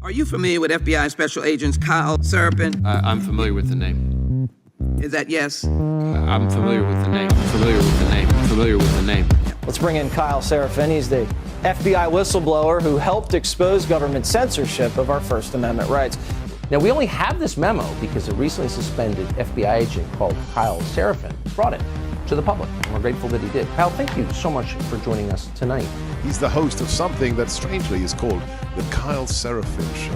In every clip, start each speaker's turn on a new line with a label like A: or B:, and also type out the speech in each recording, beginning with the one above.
A: Are you familiar with FBI Special Agents Kyle Seraphin?
B: I'm familiar with the name.
A: Is that yes?
B: I'm familiar with the name. Familiar with the name. Familiar with the name.
C: Let's bring in Kyle Seraphin. He's the FBI whistleblower who helped expose government censorship of our First Amendment rights.
D: Now, we only have this memo because a recently suspended FBI agent called Kyle Seraphin brought it to the public. And we're grateful that he did. Kyle, thank you so much for joining us tonight.
E: He's the host of something that strangely is called the Kyle Seraphin Show.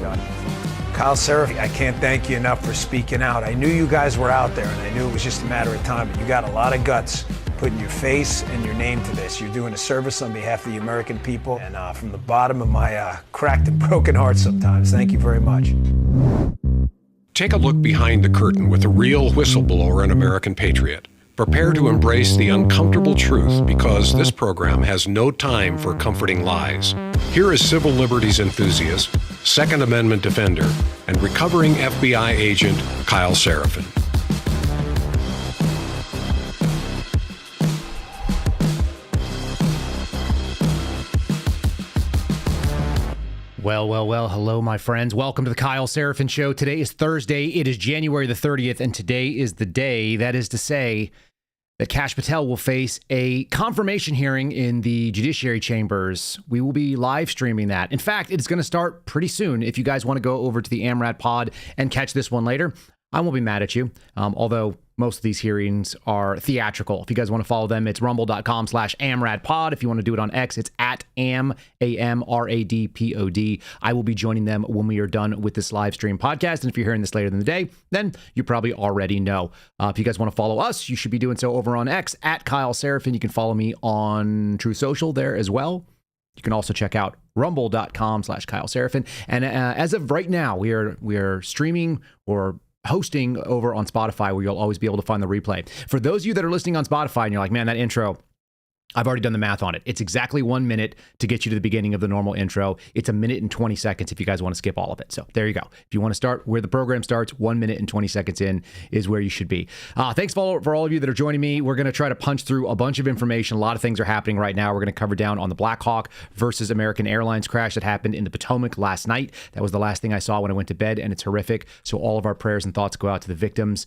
F: Kyle Seraphin, I can't thank you enough for speaking out. I knew you guys were out there, and I knew it was just a matter of time, but you got a lot of guts putting your face and your name to this. You're doing a service on behalf of the American people, and from the bottom of my cracked and broken heart sometimes, thank you very much.
G: Take a look behind the curtain with a real whistleblower and American patriot. Prepare to embrace the uncomfortable truth because this program has no time for comforting lies. Here is civil liberties enthusiast, Second Amendment defender, and recovering FBI agent Kyle Seraphin.
H: Well, hello, my friends. Welcome to the Kyle Seraphin Show. Today is Thursday. It is January the 30th, and today is the day, that is to say, that Kash Patel will face a confirmation hearing in the judiciary chambers. We will be live streaming that. In fact, it's going to start pretty soon. If you guys want to go over to the AMRAD pod and catch this one later, I won't be mad at you, although most of these hearings are theatrical. If you guys want to follow them, it's rumble.com/AMRADpod. If you want to do it on X, it's at AMRADPOD. I will be joining them when we are done with this live stream podcast. And if you're hearing this later in the day, then you probably already know. If you guys want to follow us, you should be doing so over on X at Kyle Seraphin. You can follow me on True Social there as well. You can also check out rumble.com/Kyle Seraphin. And as of right now, we are streaming or hosting over on Spotify, where you'll always be able to find the replay. For those of you that are listening on Spotify and you're like, man, that intro, I've already done the math on it. It's exactly 1 minute to get you to the beginning of the normal intro. It's 1 minute and 20 seconds if you guys want to skip all of it. So there you go. If you want to start where the program starts, 1 minute and 20 seconds in is where you should be. Thanks for all of you that are joining me. We're going to try to punch through a bunch of information. A lot of things are happening right now. We're going to cover down on the Black Hawk versus American Airlines crash that happened in the Potomac last night. That was the last thing I saw when I went to bed, and it's horrific. So all of our prayers and thoughts go out to the victims.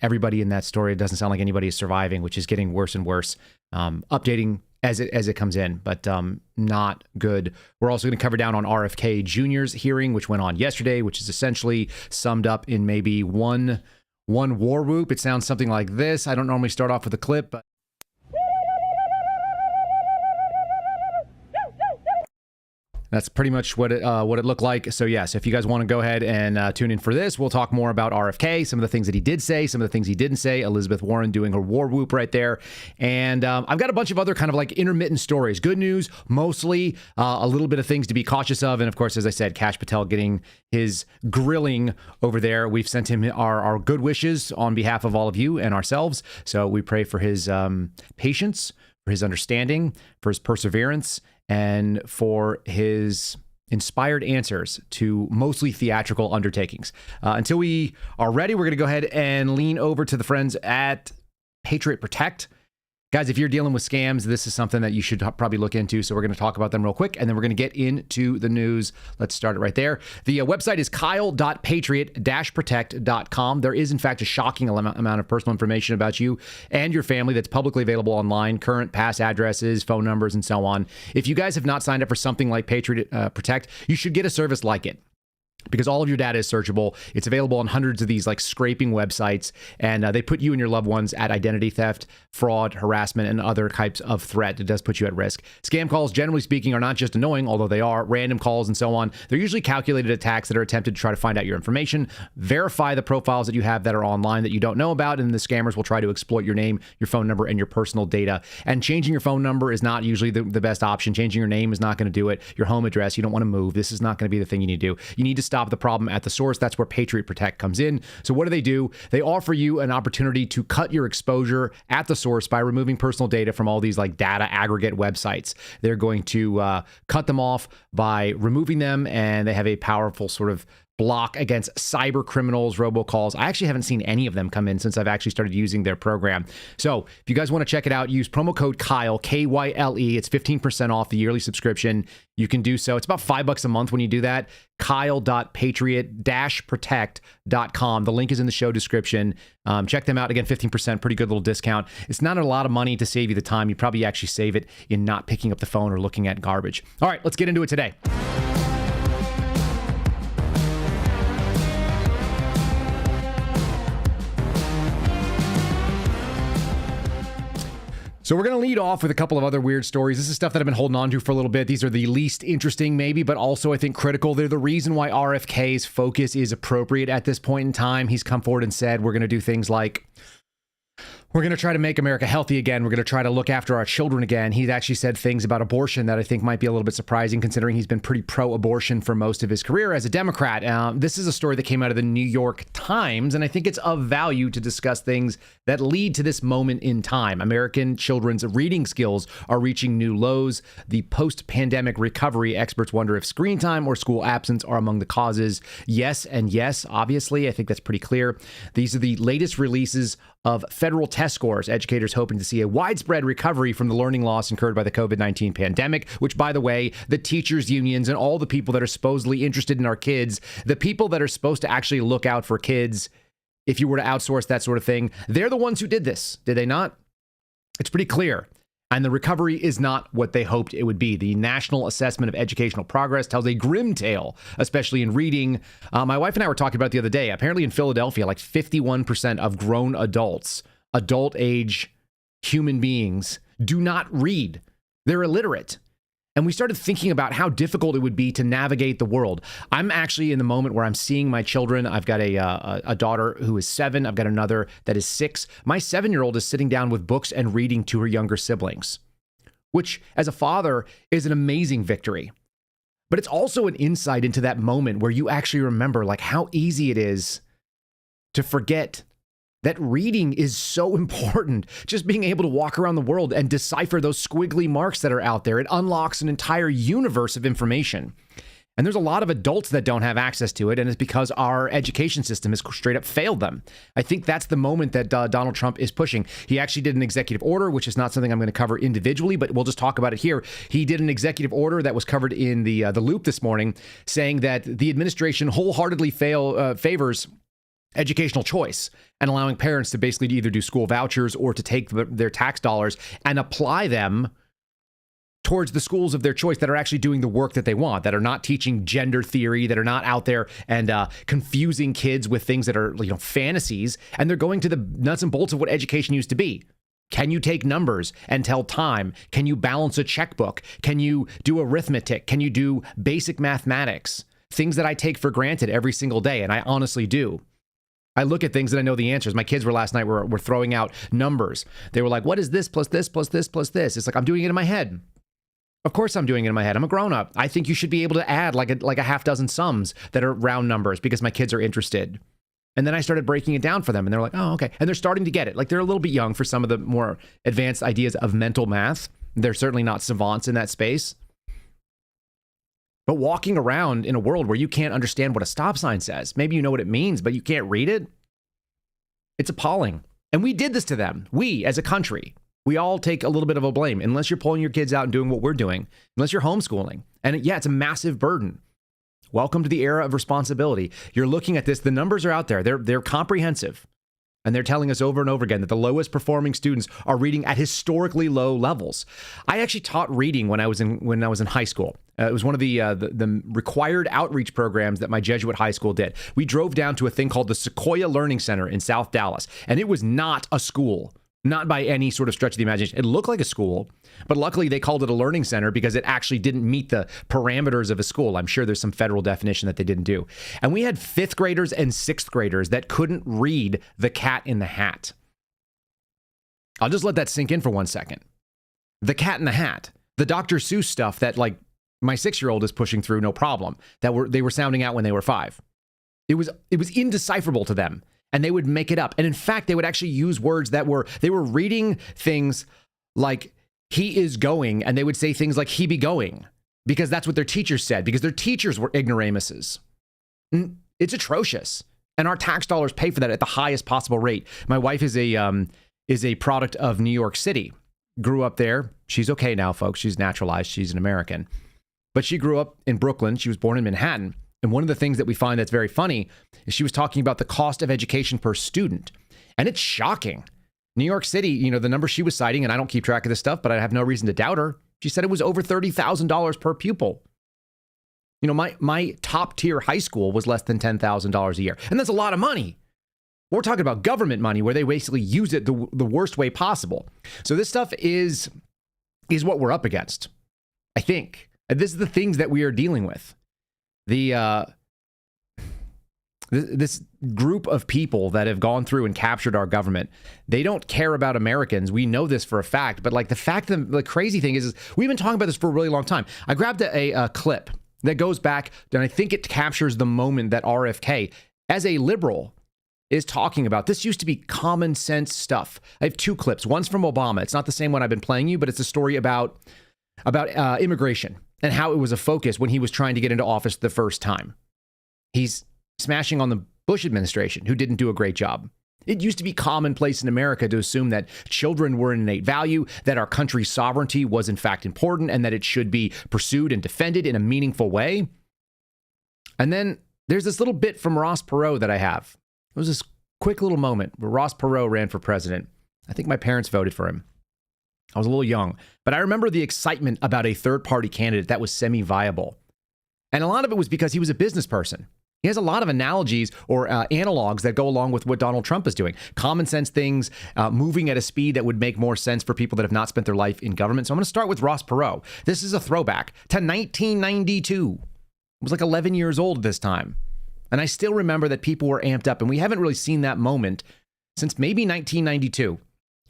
H: Everybody in that story, it doesn't sound like anybody is surviving, which is getting worse and worse. Updating as it comes in, but not good. We're also going to cover down on RFK Jr.'s hearing, which went on yesterday, which is essentially summed up in maybe one war whoop. It sounds something like this. I don't normally start off with a clip, but that's pretty much what it looked like. So yes, if you guys want to go ahead and tune in for this, we'll talk more about RFK, some of the things that he did say, some of the things he didn't say, Elizabeth Warren doing her war whoop right there. And I've got a bunch of other kind of like intermittent stories. Good news, mostly a little bit of things to be cautious of. And of course, as I said, Kash Patel getting his grilling over there. We've sent him our good wishes on behalf of all of you and ourselves. So we pray for his patience, for his understanding, for his perseverance, and for his inspired answers to mostly theatrical undertakings. Until we are ready, we're going to go ahead and lean over to the friends at Patriot Protect. Guys, if you're dealing with scams, this is something that you should probably look into. So we're going to talk about them real quick, and then we're going to get into the news. Let's start it right there. The website is kyle.patriot-protect.com. There is, in fact, a shocking amount of personal information about you and your family that's publicly available online, current, past addresses, phone numbers, and so on. If you guys have not signed up for something like Patriot Protect, you should get a service like it, because all of your data is searchable. It's available on hundreds of these like scraping websites, and they put you and your loved ones at identity theft, fraud, harassment, and other types of threat. It does put you at risk. Scam calls, generally speaking, are not just annoying, although they are, random calls and so on. They're usually calculated attacks that are attempted to try to find out your information, verify the profiles that you have that are online that you don't know about, and the scammers will try to exploit your name, your phone number, and your personal data. And changing your phone number is not usually the best option. Changing your name is not going to do it. Your home address, you don't want to move. This is not going to be the thing you need to do. You need to stop the problem at the source. That's where Patriot Protect comes in. So what do? They offer you an opportunity to cut your exposure at the source by removing personal data from all these like data aggregate websites. They're going to cut them off by removing them, and they have a powerful sort of block against cyber criminals, robocalls. I actually haven't seen any of them come in since I've actually started using their program. So if you guys want to check it out, use promo code Kyle, Kyle. It's 15% off the yearly subscription. You can do so. It's about $5 a month when you do that. Kyle.patriot-protect.com. The link is in the show description. Check them out. Again, 15%, pretty good little discount. It's not a lot of money to save you the time. You probably actually save it in not picking up the phone or looking at garbage. All right, let's get into it today. So we're going to lead off with a couple of other weird stories. This is stuff that I've been holding on to for a little bit. These are the least interesting maybe, but also I think critical. They're the reason why RFK's focus is appropriate at this point in time. He's come forward and said, we're going to do things like, we're going to try to make America healthy again. We're going to try to look after our children again. He's actually said things about abortion that I think might be a little bit surprising, considering he's been pretty pro-abortion for most of his career as a Democrat. This is a story that came out of the New York Times, and I think it's of value to discuss things that lead to this moment in time. American children's reading skills are reaching new lows. The post-pandemic recovery, experts wonder if screen time or school absence are among the causes. Yes and yes, obviously. I think that's pretty clear. These are the latest releases of federal test scores. Educators hoping to see a widespread recovery from the learning loss incurred by the COVID-19 pandemic, which, by the way, the teachers' unions and all the people that are supposedly interested in our kids, the people that are supposed to actually look out for kids, if you were to outsource that sort of thing, they're the ones who did this. Did they not? It's pretty clear. And the recovery is not what they hoped it would be. The National Assessment of Educational Progress tells a grim tale, especially in reading. My wife and I were talking about it the other day. Apparently in Philadelphia, like 51% of grown adults, adult age human beings, do not read. They're illiterate. And we started thinking about how difficult it would be to navigate the world. I'm actually in the moment where I'm seeing my children. I've got a daughter who is 7. I've got another that is 6. My 7-year-old is sitting down with books and reading to her younger siblings, which as a father is an amazing victory. But it's also an insight into that moment where you actually remember like how easy it is to forget that reading is so important. Just being able to walk around the world and decipher those squiggly marks that are out there. It unlocks an entire universe of information. And there's a lot of adults that don't have access to it, and it's because our education system has straight up failed them. I think that's the moment that Donald Trump is pushing. He actually did an executive order, which is not something I'm going to cover individually, but we'll just talk about it here. He did an executive order that was covered in the Loop this morning, saying that the administration wholeheartedly favors educational choice and allowing parents to basically either do school vouchers or to take their tax dollars and apply them towards the schools of their choice that are actually doing the work that they want, that are not teaching gender theory, that are not out there and confusing kids with things that are, fantasies, and they're going to the nuts and bolts of what education used to be. Can you take numbers and tell time? Can you balance a checkbook? Can you do arithmetic? Can you do basic mathematics? Things that I take for granted every single day, and I honestly do. I look at things and I know the answers. My kids were last night, were throwing out numbers. They were like, what is this plus this plus this plus this? It's like, I'm doing it in my head. Of course I'm doing it in my head. I'm a grown up. I think you should be able to add like a half dozen sums that are round numbers because my kids are interested. And then I started breaking it down for them and they're like, oh, okay. And they're starting to get it. Like they're a little bit young for some of the more advanced ideas of mental math. They're certainly not savants in that space. But walking around in a world where you can't understand what a stop sign says, maybe you know what it means, but you can't read it, it's appalling. And we did this to them. We, as a country, we all take a little bit of a blame, unless you're pulling your kids out and doing what we're doing, unless you're homeschooling. And yeah, it's a massive burden. Welcome to the era of responsibility. You're looking at this, the numbers are out there. They're comprehensive. And they're telling us over and over again that the lowest performing students are reading at historically low levels. I actually taught reading when I was in high school. It was one of the required outreach programs that my Jesuit high school did. We drove down to a thing called the Sequoia Learning Center in South Dallas, and it was not a school. Not by any sort of stretch of the imagination. It looked like a school, but luckily they called it a learning center because it actually didn't meet the parameters of a school. I'm sure there's some federal definition that they didn't do. And we had 5th graders and 6th graders that couldn't read The Cat in the Hat. I'll just let that sink in for 1 second. The Cat in the Hat. The Dr. Seuss stuff that like my 6-year-old is pushing through, no problem. They were sounding out when they were 5. It was indecipherable to them. And they would make it up. And in fact, they would actually use words they were reading things like he is going, and they would say things like he be going, because that's what their teachers said, because their teachers were ignoramuses. It's atrocious. And our tax dollars pay for that at the highest possible rate. My wife is a product of New York City. Grew up there. She's okay now, folks. She's naturalized. She's an American. But she grew up in Brooklyn. She was born in Manhattan. And one of the things that we find that's very funny is she was talking about the cost of education per student. And it's shocking. New York City, you know, the number she was citing, and I don't keep track of this stuff, but I have no reason to doubt her. She said it was over $30,000 per pupil. You know, my top tier high school was less than $10,000 a year. And that's a lot of money. We're talking about government money where they basically use it the worst way possible. So this stuff is what we're up against, I think. This is the things that we are dealing with. This group of people that have gone through and captured our government, they don't care about Americans. We know this for a fact. But like the crazy thing is we've been talking about this for a really long time. I grabbed a clip that goes back, and I think it captures the moment that RFK, as a liberal, is talking about. This used to be common sense stuff. I have two clips. One's from Obama. It's not the same one I've been playing you, but it's a story about immigration and how it was a focus when he was trying to get into office the first time. He's smashing on the Bush administration, who didn't do a great job. It used to be commonplace in America to assume that children were an innate value, that our country's sovereignty was in fact important, and that it should be pursued and defended in a meaningful way. And then there's this little bit from Ross Perot that I have. It was this quick little moment where Ross Perot ran for president. I think my parents voted for him. I was a little young, but I remember the excitement about a third-party candidate that was semi-viable. And a lot of it was because he was a business person. He has a lot of analogies or analogs that go along with what Donald Trump is doing. Common sense things, moving at a speed that would make more sense for people that have not spent their life in government. So I'm going to start with Ross Perot. This is a throwback to 1992. I was like 11 years old at this time. And I still remember that people were amped up, and we haven't really seen that moment since maybe 1992.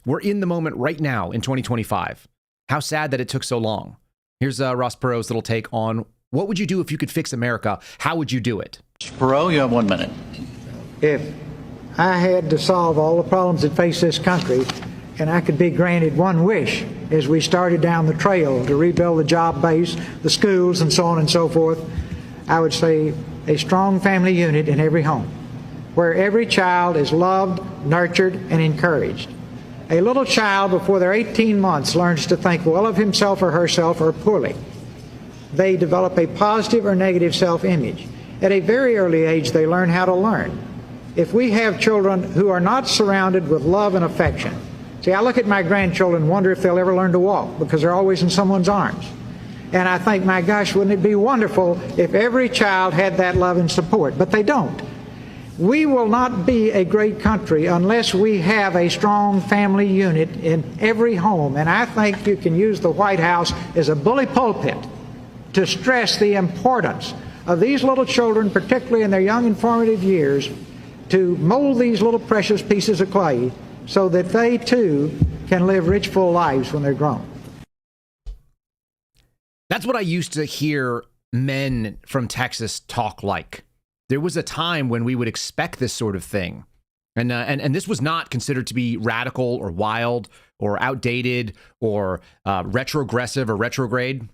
H: We're in the moment right now in 2025. How sad that it took so long. Here's Ross Perot's little take on what would you do if you could fix America? How would you do it?
I: Perot, you have 1 minute.
J: If I had to solve all the problems that face this country, and I could be granted one wish as we started down the trail to rebuild the job base, the schools, and so on and so forth, I would say a strong family unit in every home, where every child is loved, nurtured, and encouraged. A little child before they're 18 months learns to think well of himself or herself or poorly. They develop a positive or negative self-image. At a very early age, they learn how to learn. If we have children who are not surrounded with love and affection, see, I look at my grandchildren and wonder if they'll ever learn to walk because they're always in someone's arms. And I think, my gosh, wouldn't it be wonderful if every child had that love and support? But they don't. We will not be a great country unless we have a strong family unit in every home. And I think you can use the White House as a bully pulpit to stress the importance of these little children, particularly in their young and formative years, to mold these little precious pieces of clay so that they too can live rich, full lives when they're grown.
H: That's what I used to hear men from Texas talk like. There was a time when we would expect this sort of thing. And this was not considered to be radical or wild or outdated or retrogressive or retrograde.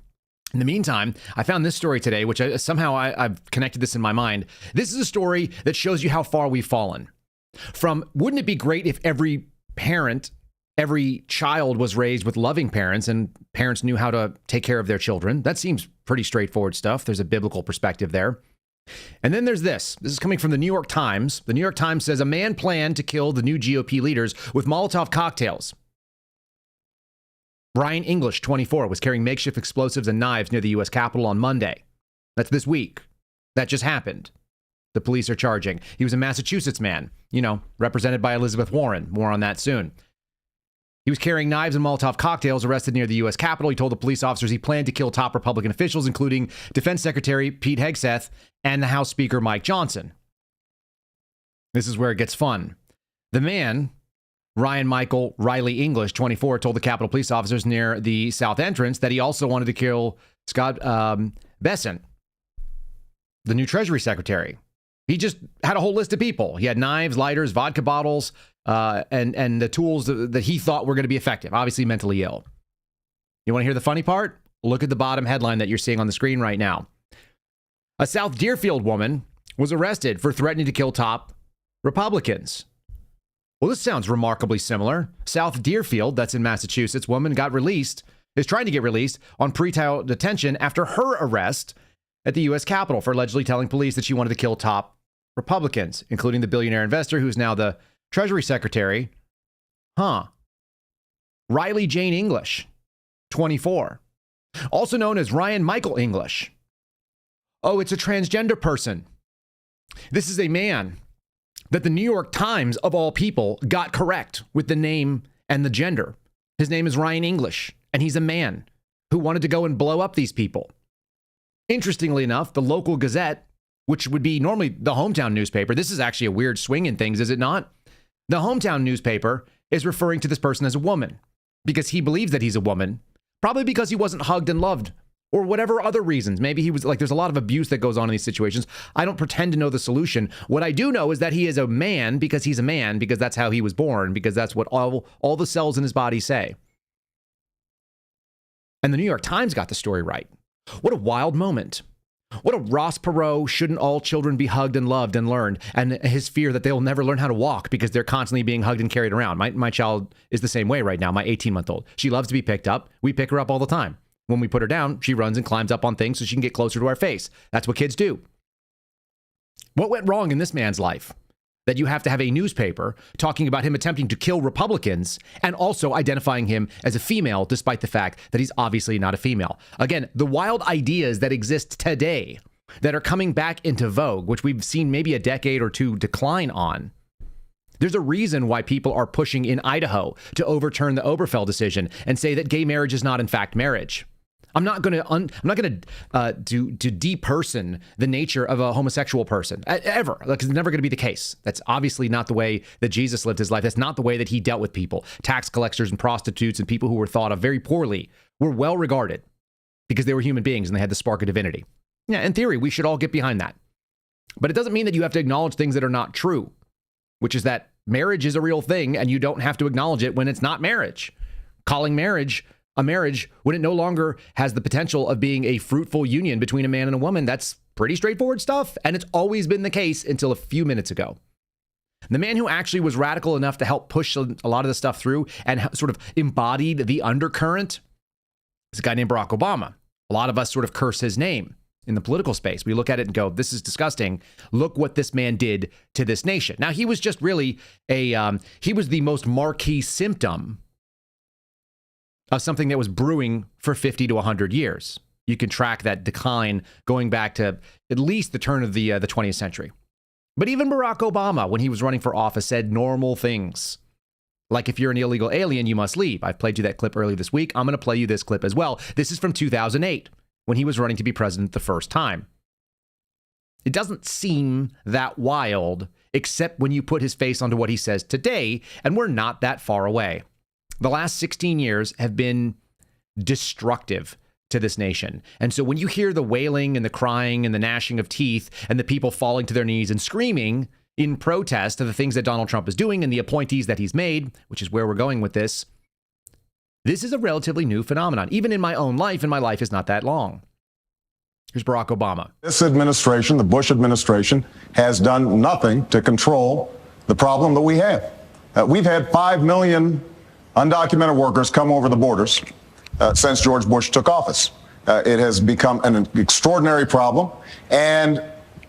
H: In the meantime, I found this story today, which I've connected this in my mind. This is a story that shows you how far we've fallen. From, wouldn't it be great if every parent, every child was raised with loving parents and parents knew how to take care of their children? That seems pretty straightforward stuff. There's a biblical perspective there. And then there's this. This is coming from the New York Times. The New York Times says a man planned to kill the new GOP leaders with Molotov cocktails. Brian English, 24, was carrying makeshift explosives and knives near the U.S. Capitol on Monday. That's this week. That just happened. The police are charging. He was a Massachusetts man, represented by Elizabeth Warren. More on that soon. He was carrying knives and Molotov cocktails arrested near the U.S. Capitol. He told the police officers he planned to kill top Republican officials, including Defense Secretary Pete Hegseth and the House Speaker Mike Johnson. This is where it gets fun. The man, Ryan Michael Riley English, 24, told the Capitol police officers near the south entrance that he also wanted to kill Scott Bessent, the new Treasury Secretary. He just had a whole list of people. He had knives, lighters, vodka bottles, and the tools that he thought were going to be effective, obviously mentally ill. You want to hear the funny part? Look at the bottom headline that you're seeing on the screen right now. A South Deerfield woman was arrested for threatening to kill top Republicans. Well, this sounds remarkably similar. South Deerfield, that's in Massachusetts, woman is trying to get released on pretrial detention after her arrest at the U.S. Capitol for allegedly telling police that she wanted to kill top Republicans, including the billionaire investor who's now the Treasury Secretary. Riley Jane English, 24. Also known as Ryan Michael English. Oh, it's a transgender person. This is a man that the New York Times, of all people, got correct with the name and the gender. His name is Ryan English, and he's a man who wanted to go and blow up these people. Interestingly enough, the local Gazette, which would be normally the hometown newspaper, this is actually a weird swing in things, is it not? The hometown newspaper is referring to this person as a woman because he believes that he's a woman, probably because he wasn't hugged and loved or whatever other reasons. Maybe he was like, there's a lot of abuse that goes on in these situations. I don't pretend to know the solution. What I do know is that he is a man because he's a man, because that's how he was born, because that's what all the cells in his body say. And the New York Times got the story right. What a wild moment. What a Ross Perot, shouldn't all children be hugged and loved and learned, and his fear that they'll never learn how to walk because they're constantly being hugged and carried around. My child is the same way right now, my 18-month-old. She loves to be picked up. We pick her up all the time. When we put her down, she runs and climbs up on things so she can get closer to our face. That's what kids do. What went wrong in this man's life that you have to have a newspaper talking about him attempting to kill Republicans and also identifying him as a female, despite the fact that he's obviously not a female? Again, the wild ideas that exist today that are coming back into vogue, which we've seen maybe a decade or two decline on. There's a reason why people are pushing in Idaho to overturn the Obergefell decision and say that gay marriage is not, in fact, marriage. I'm not going to deperson the nature of a homosexual person ever. Like, it's never going to be the case. That's obviously not the way that Jesus lived his life. That's not the way that he dealt with people. Tax collectors and prostitutes and people who were thought of very poorly were well regarded because they were human beings and they had the spark of divinity. Yeah, in theory, we should all get behind that. But it doesn't mean that you have to acknowledge things that are not true, which is that marriage is a real thing and you don't have to acknowledge it when it's not marriage. Calling marriage a marriage when it no longer has the potential of being a fruitful union between a man and a woman, that's pretty straightforward stuff. And it's always been the case until a few minutes ago. The man who actually was radical enough to help push a lot of the stuff through and sort of embodied the undercurrent is a guy named Barack Obama. A lot of us sort of curse his name in the political space. We look at it and go, this is disgusting. Look what this man did to this nation. Now, he was just really he was the most marquee symptom of something that was brewing for 50 to 100 years. You can track that decline going back to at least the turn of the 20th century. But even Barack Obama, when he was running for office, said normal things. Like, if you're an illegal alien, you must leave. I've played you that clip earlier this week. I'm going to play you this clip as well. This is from 2008, when he was running to be president the first time. It doesn't seem that wild, except when you put his face onto what he says today, and we're not that far away. The last 16 years have been destructive to this nation. And so when you hear the wailing and the crying and the gnashing of teeth and the people falling to their knees and screaming in protest of the things that Donald Trump is doing and the appointees that he's made, which is where we're going with this, this is a relatively new phenomenon. Even in my own life, and my life is not that long. Here's Barack Obama.
I: This administration, the Bush administration, has done nothing to control the problem that we have. We've had 5 million undocumented workers come over the borders since George Bush took office. It has become an extraordinary problem. And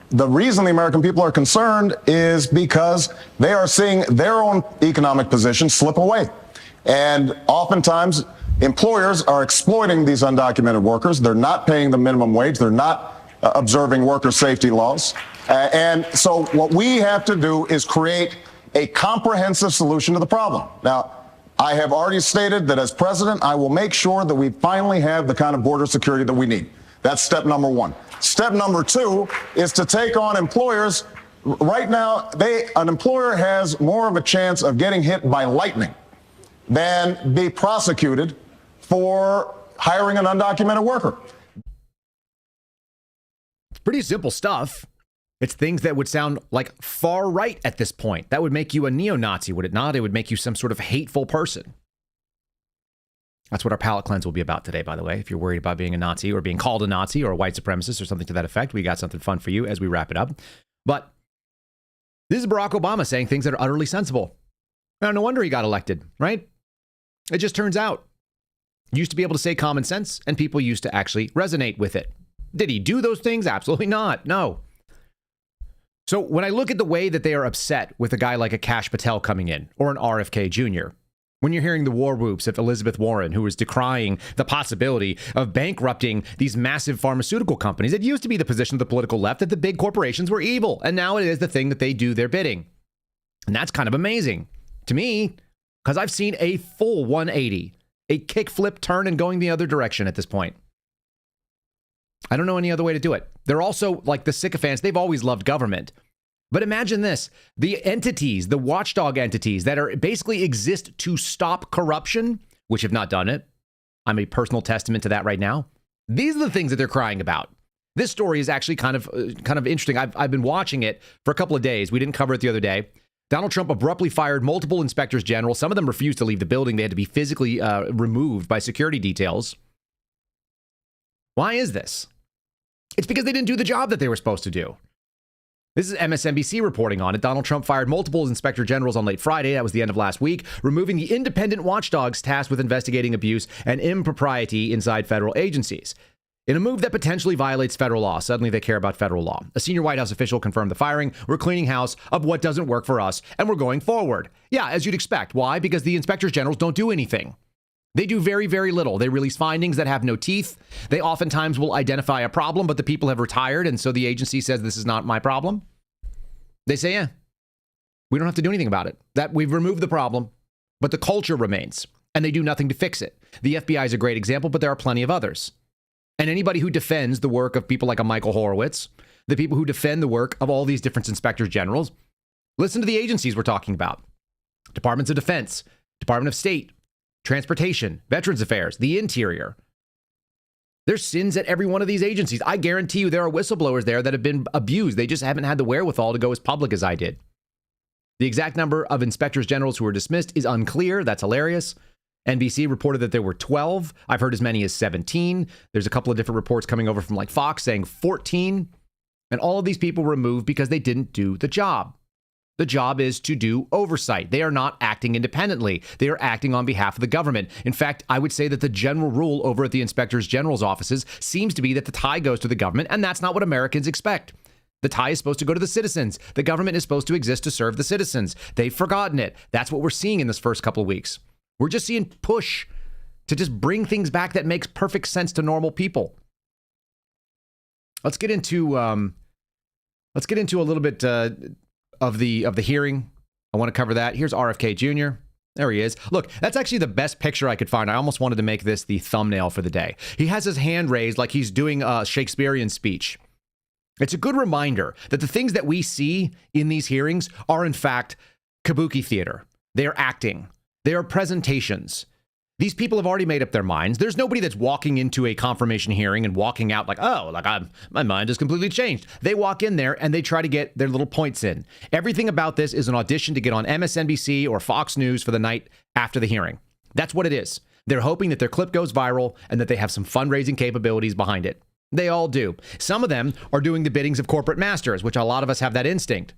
I: the reason the American people are concerned is because they are seeing their own economic position slip away. And oftentimes, employers are exploiting these undocumented workers. They're not paying the minimum wage. They're not observing worker safety laws. And so what we have to do is create a comprehensive solution to the problem. Now, I have already stated that as president, I will make sure that we finally have the kind of border security that we need. That's step number one. Step number two is to take on employers. Right now, an employer has more of a chance of getting hit by lightning than be prosecuted for hiring an undocumented worker.
H: It's pretty simple stuff. It's things that would sound like far right at this point. That would make you a neo-Nazi, would it not? It would make you some sort of hateful person. That's what our palate cleanse will be about today, by the way. If you're worried about being a Nazi or being called a Nazi or a white supremacist or something to that effect, we got something fun for you as we wrap it up. But this is Barack Obama saying things that are utterly sensible. Now, no wonder he got elected, right? It just turns out. Used to be able to say common sense, and people used to actually resonate with it. Did he do those things? Absolutely not. No. So when I look at the way that they are upset with a guy like a Kash Patel coming in, or an RFK Jr., when you're hearing the war whoops of Elizabeth Warren, who is decrying the possibility of bankrupting these massive pharmaceutical companies, it used to be the position of the political left that the big corporations were evil, and now it is the thing that they do their bidding. And that's kind of amazing to me, because I've seen a full 180, a kickflip turn and going the other direction at this point. I don't know any other way to do it. They're also like the sycophants. They've always loved government. But imagine this, the entities, the watchdog entities that are basically exist to stop corruption, which have not done it. I'm a personal testament to that right now. These are the things that they're crying about. This story is actually kind of interesting. I've been watching it for a couple of days. We didn't cover it the other day. Donald Trump abruptly fired multiple inspectors general. Some of them refused to leave the building. They had to be physically removed by security details. Why is this? It's because they didn't do the job that they were supposed to do. This is MSNBC reporting on it. Donald Trump fired multiple inspector generals on late Friday. That was the end of last week, removing the independent watchdogs tasked with investigating abuse and impropriety inside federal agencies. In a move that potentially violates federal law. Suddenly they care about federal law. A senior White House official confirmed the firing. We're cleaning house of what doesn't work for us, and we're going forward. Yeah, as you'd expect. Why? Because the inspectors generals don't do anything. They do very, very little. They release findings that have no teeth. They oftentimes will identify a problem, but the people have retired, and so the agency says this is not my problem. They say, yeah, we don't have to do anything about it. That we've removed the problem, but the culture remains, and they do nothing to fix it. The FBI is a great example, but there are plenty of others. And anybody who defends the work of people like a Michael Horowitz, the people who defend the work of all these different inspectors generals, listen to the agencies we're talking about. Departments of Defense, Department of State, Transportation, Veterans Affairs, the Interior. There's sins at every one of these agencies. I guarantee you there are whistleblowers there that have been abused. They just haven't had the wherewithal to go as public as I did. The exact number of inspectors generals who were dismissed is unclear. That's hilarious. NBC reported that there were 12. I've heard as many as 17. There's a couple of different reports coming over from like Fox saying 14. And all of these people were removed because they didn't do the job. The job is to do oversight. They are not acting independently. They are acting on behalf of the government. In fact, I would say that the general rule over at the inspectors general's offices seems to be that the tie goes to the government, and that's not what Americans expect. The tie is supposed to go to the citizens. The government is supposed to exist to serve the citizens. They've forgotten it. That's what we're seeing in this first couple of weeks. We're just seeing push to just bring things back that makes perfect sense to normal people. Let's get into a little bit of the hearing. I want to cover that. Here's RFK Jr. There he is. Look, that's actually the best picture I could find. I almost wanted to make this the thumbnail for the day. He has his hand raised like he's doing a Shakespearean speech. It's a good reminder that the things that we see in these hearings are in fact kabuki theater. They are acting. They are presentations. These people have already made up their minds. There's nobody that's walking into a confirmation hearing and walking out like, oh, like my mind has completely changed. They walk in there and they try to get their little points in. Everything about this is an audition to get on MSNBC or Fox News for the night after the hearing. That's what it is. They're hoping that their clip goes viral and that they have some fundraising capabilities behind it. They all do. Some of them are doing the biddings of corporate masters, which a lot of us have that instinct.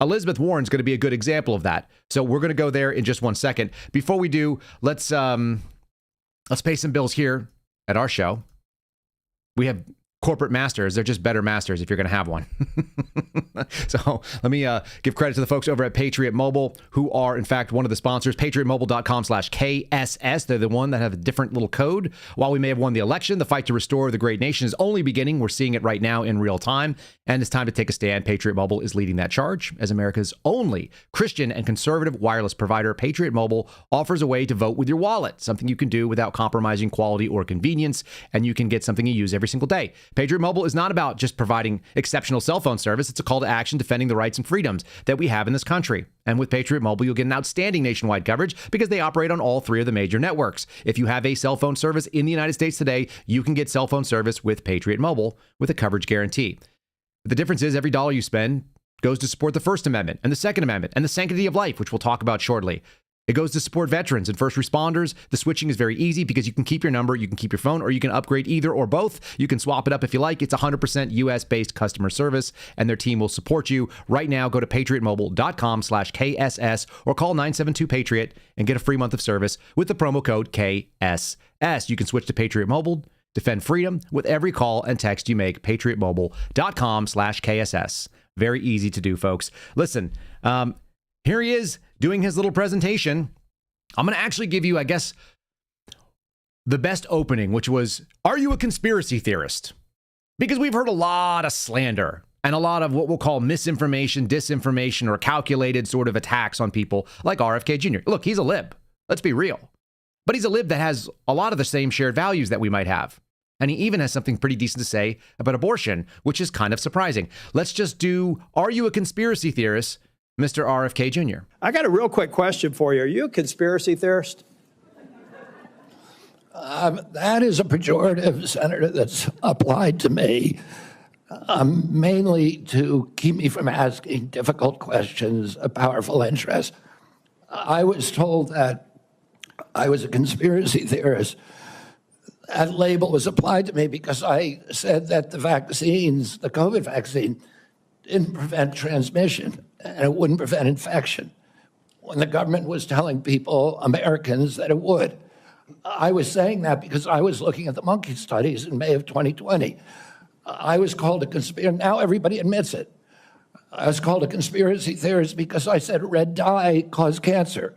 H: Elizabeth Warren's going to be a good example of that. So we're going to go there in just 1 second. Before we do, let's pay some bills here at our show. We have corporate masters. They're just better masters if you're going to have one. So let me give credit to the folks over at Patriot Mobile, who are, in fact, one of the sponsors. PatriotMobile.com/KSS. They're the one that have a different little code. While we may have won the election, the fight to restore the great nation is only beginning. We're seeing it right now in real time. And it's time to take a stand. Patriot Mobile is leading that charge. As America's only Christian and conservative wireless provider, Patriot Mobile offers a way to vote with your wallet, something you can do without compromising quality or convenience, and you can get something you use every single day. Patriot Mobile is not about just providing exceptional cell phone service. It's a call to action defending the rights and freedoms that we have in this country. And with Patriot Mobile, you'll get an outstanding nationwide coverage because they operate on all three of the major networks. If you have a cell phone service in the United States today, you can get cell phone service with Patriot Mobile with a coverage guarantee. The difference is every dollar you spend goes to support the First Amendment and the Second Amendment and the sanctity of life, which we'll talk about shortly. It goes to support veterans and first responders. The switching is very easy because you can keep your number, you can keep your phone, or you can upgrade either or both. You can swap it up if you like. It's 100% U.S.-based customer service, and their team will support you. Right now, go to patriotmobile.com/KSS or call 972-PATRIOT and get a free month of service with the promo code KSS. You can switch to Patriot Mobile. Defend freedom with every call and text you make. patriotmobile.com/KSS. Very easy to do, folks. Listen, here he is doing his little presentation. I'm going to actually give you, I guess, the best opening, which was, are you a conspiracy theorist? Because we've heard a lot of slander and a lot of what we'll call misinformation, disinformation, or calculated sort of attacks on people like RFK Jr. Look, he's a lib. Let's be real. But he's a lib that has a lot of the same shared values that we might have. And he even has something pretty decent to say about abortion, which is kind of surprising. Let's just do, are you a conspiracy theorist, Mr. RFK Jr.?
K: I got a real quick question for you. Are you a conspiracy theorist?
L: That is a pejorative, Senator, that's applied to me, mainly to keep me from asking difficult questions of powerful interests. I was told that I was a conspiracy theorist. That label was applied to me because I said that the vaccines, the COVID vaccine, didn't prevent transmission and it wouldn't prevent infection, when the government was telling people, Americans, that it would. I was saying that because I was looking at the monkey studies in May of 2020. I was called a conspiracy. Now everybody admits it. I was called a conspiracy theorist because I said red dye caused cancer.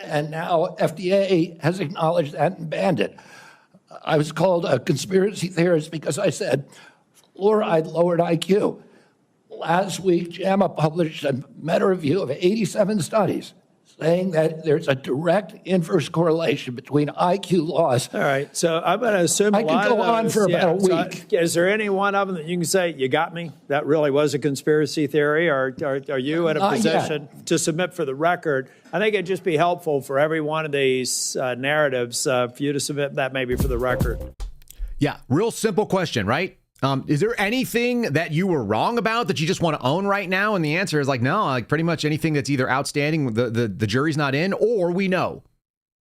L: And now FDA has acknowledged that and banned it. I was called a conspiracy theorist because I said fluoride lowered IQ. Last week, JAMA published a meta-review of 87 studies saying that there's a direct inverse correlation between IQ loss.
K: All right, so I'm going to assume
L: I could go on for about a week.
K: Is there any one of them that you can say, you got me? That really was a conspiracy theory, or are you in a position to submit for the record? I think it'd just be helpful for every one of these narratives for you to submit that maybe for the record.
H: Yeah, real simple question, right? Is there anything that you were wrong about that you just want to own right now? And the answer is like, no, like pretty much anything that's either outstanding, the jury's not in, or we know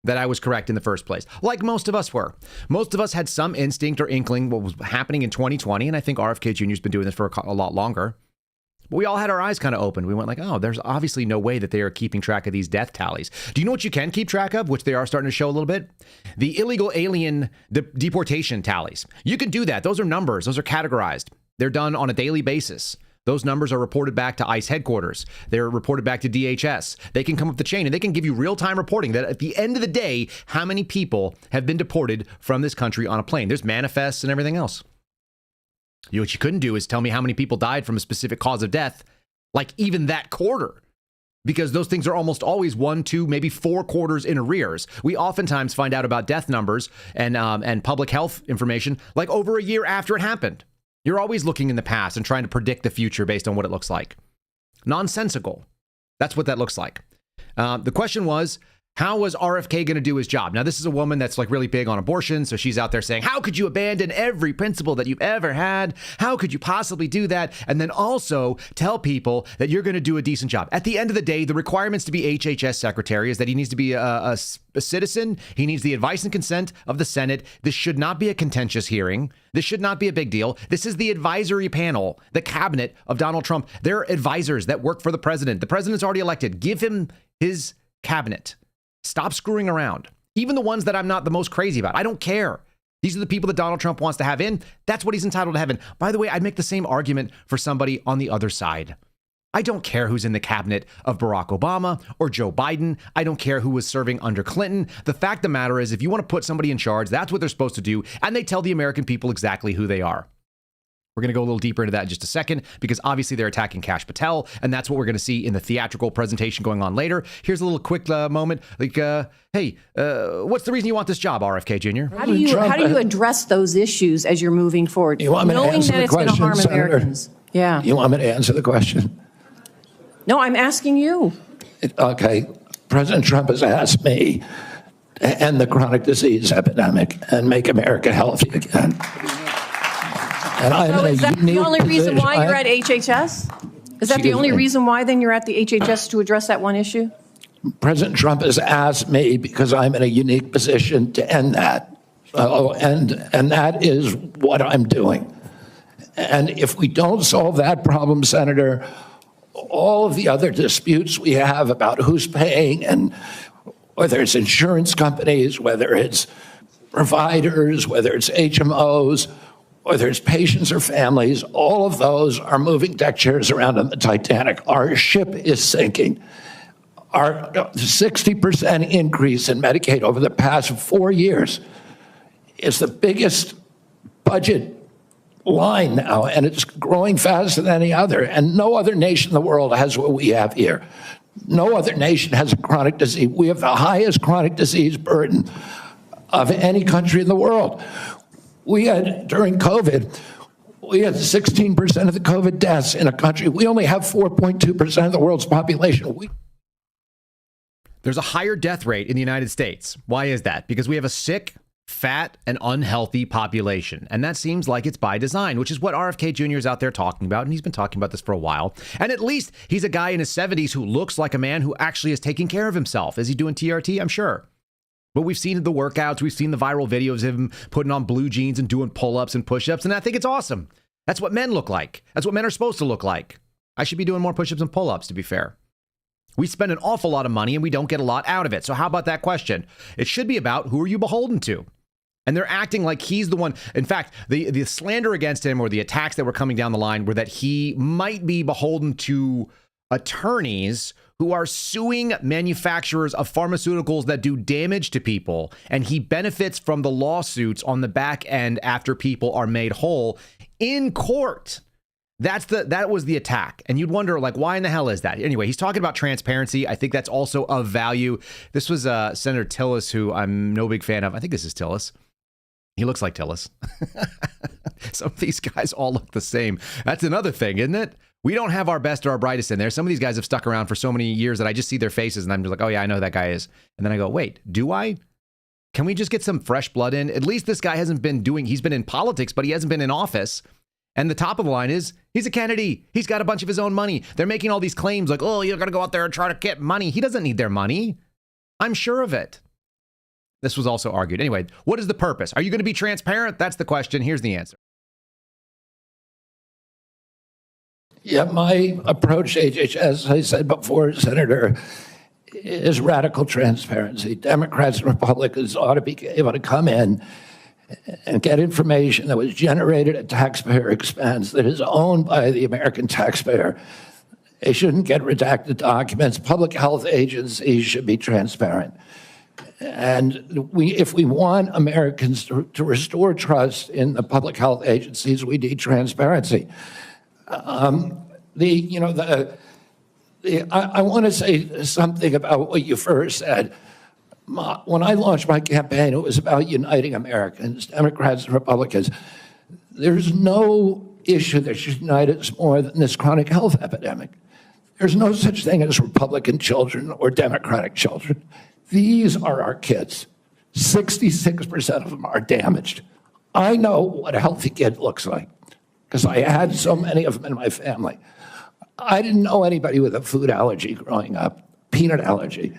H: that I was correct in the first place. Like most of us were. Most of us had some instinct or inkling what was happening in 2020. And I think RFK Jr. has been doing this for a lot longer. But we all had our eyes kind of opened. We went like, oh, there's obviously no way that they are keeping track of these death tallies. Do you know what you can keep track of, which they are starting to show a little bit? The illegal alien deportation tallies. You can do that. Those are numbers. Those are categorized. They're done on a daily basis. Those numbers are reported back to ICE headquarters. They're reported back to DHS. They can come up the chain and they can give you real-time reporting that at the end of the day, how many people have been deported from this country on a plane. There's manifests and everything else. What you couldn't do is tell me how many people died from a specific cause of death, like even that quarter, because those things are almost always 1, 2, maybe 4 quarters in arrears. We oftentimes find out about death numbers and public health information like over a year after it happened. You're always looking in the past and trying to predict the future based on what it looks like. Nonsensical. That's what that looks like. The question was, how was RFK going to do his job? Now, this is a woman that's like really big on abortion. So she's out there saying, how could you abandon every principle that you've ever had? How could you possibly do that? And then also tell people that you're going to do a decent job. At the end of the day, the requirements to be HHS secretary is that he needs to be a citizen. He needs the advice and consent of the Senate. This should not be a contentious hearing. This should not be a big deal. This is the advisory panel, the cabinet of Donald Trump. They're advisors that work for the president. The president's already elected. Give him his cabinet. Stop screwing around. Even the ones that I'm not the most crazy about. I don't care. These are the people that Donald Trump wants to have in. That's what he's entitled to have in. By the way, I'd make the same argument for somebody on the other side. I don't care who's in the cabinet of Barack Obama or Joe Biden. I don't care who was serving under Clinton. The fact of the matter is, if you want to put somebody in charge, that's what they're supposed to do. And they tell the American people exactly who they are. We're going to go a little deeper into that in just a second, because obviously they're attacking Kash Patel, and that's what we're going to see in the theatrical presentation going on later. Here's a little quick moment. Like, hey, what's the reason you want this job, RFK Jr.?
M: How do you address those issues as you're moving forward, knowing that it's going to harm Americans? Yeah.
L: You want me to answer the question?
M: No, I'm asking you.
L: Okay. President Trump has asked me to end the chronic disease epidemic and make America healthy again. And
M: so is that the only reason why you're at HHS? Is that the only reason why then you're at the HHS, to address that one issue?
L: President Trump has asked me, because I'm in a unique position, to end that. And that is what I'm doing. And if we don't solve that problem, Senator, all of the other disputes we have about who's paying, and whether it's insurance companies, whether it's providers, whether it's HMOs, whether it's patients or families, all of those are moving deck chairs around on the Titanic. Our ship is sinking. Our 60% increase in Medicaid over the past 4 years is the biggest budget line now, and it's growing faster than any other. And no other nation in the world has what we have here. No other nation has a chronic disease. We have the highest chronic disease burden of any country in the world. We had, during COVID, we had 16% of the COVID deaths in a country. We only have 4.2% of the world's population.
H: There's a higher death rate in the United States. Why is that? Because we have a sick, fat, and unhealthy population. And that seems like it's by design, which is what RFK Jr. is out there talking about. And he's been talking about this for a while. And at least he's a guy in his 70s who looks like a man who actually is taking care of himself. Is he doing TRT? I'm sure. But we've seen the workouts. We've seen the viral videos of him putting on blue jeans and doing pull-ups and push-ups. And I think it's awesome. That's what men look like. That's what men are supposed to look like. I should be doing more push-ups and pull-ups, to be fair. We spend an awful lot of money and we don't get a lot out of it. So how about that question? It should be about who are you beholden to? And they're acting like he's the one. In fact, the slander against him, or the attacks that were coming down the line, were that he might be beholden to attorneys who are suing manufacturers of pharmaceuticals that do damage to people. And he benefits from the lawsuits on the back end after people are made whole in court. That was the attack. And you'd wonder, like, why in the hell is that? Anyway, he's talking about transparency. I think that's also of value. This was Senator Tillis, who I'm no big fan of. I think this is Tillis. He looks like Tillis. Some of these guys all look the same. That's another thing, isn't it? We don't have our best or our brightest in there. Some of these guys have stuck around for so many years that I just see their faces and I'm just like, oh yeah, I know who that guy is. And then I go, wait, do I? Can we just get some fresh blood in? At least this guy hasn't been he's been in politics, but he hasn't been in office. And the top of the line is, he's a Kennedy. He's got a bunch of his own money. They're making all these claims like, oh, you're going to go out there and try to get money. He doesn't need their money. I'm sure of it. This was also argued. Anyway, what is the purpose? Are you going to be transparent? That's the question. Here's the answer.
L: Yeah, my approach, as I said before, Senator, is radical transparency. Democrats and Republicans ought to be able to come in and get information that was generated at taxpayer expense, that is owned by the American taxpayer. They shouldn't get redacted documents. Public health agencies should be transparent. And if we want Americans to restore trust in the public health agencies, we need transparency. I want to say something about what you first said. When I launched my campaign, it was about uniting Americans, Democrats and Republicans. There's no issue that should unite us more than this chronic health epidemic. There's no such thing as Republican children or Democratic children. These are our kids. 66% of them are damaged. I know what a healthy kid looks like because I had so many of them in my family. I didn't know anybody with a food allergy growing up, peanut allergy.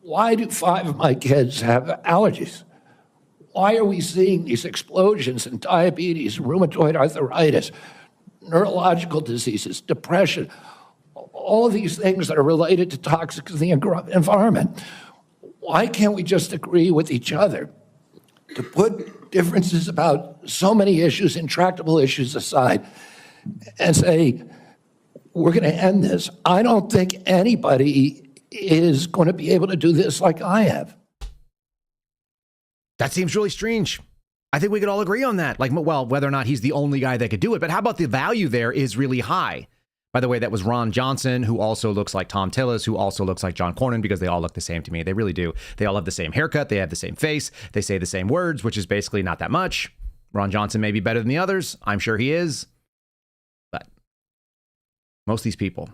L: Why do 5 of my kids have allergies? Why are we seeing these explosions in diabetes, rheumatoid arthritis, neurological diseases, depression, all of these things that are related to toxics in the environment? Why can't we just agree with each other to put differences about so many issues, intractable issues aside, and say, we're going to end this? I don't think anybody is going to be able to do this like I have.
H: That seems really strange. I think we could all agree on that. Like, well, whether or not he's the only guy that could do it, but how about the value there is really high? By the way, that was Ron Johnson, who also looks like Tom Tillis, who also looks like John Cornyn, because they all look the same to me. They really do. They all have the same haircut. They have the same face. They say the same words, which is basically not that much. Ron Johnson may be better than the others. I'm sure he is. But most of these people.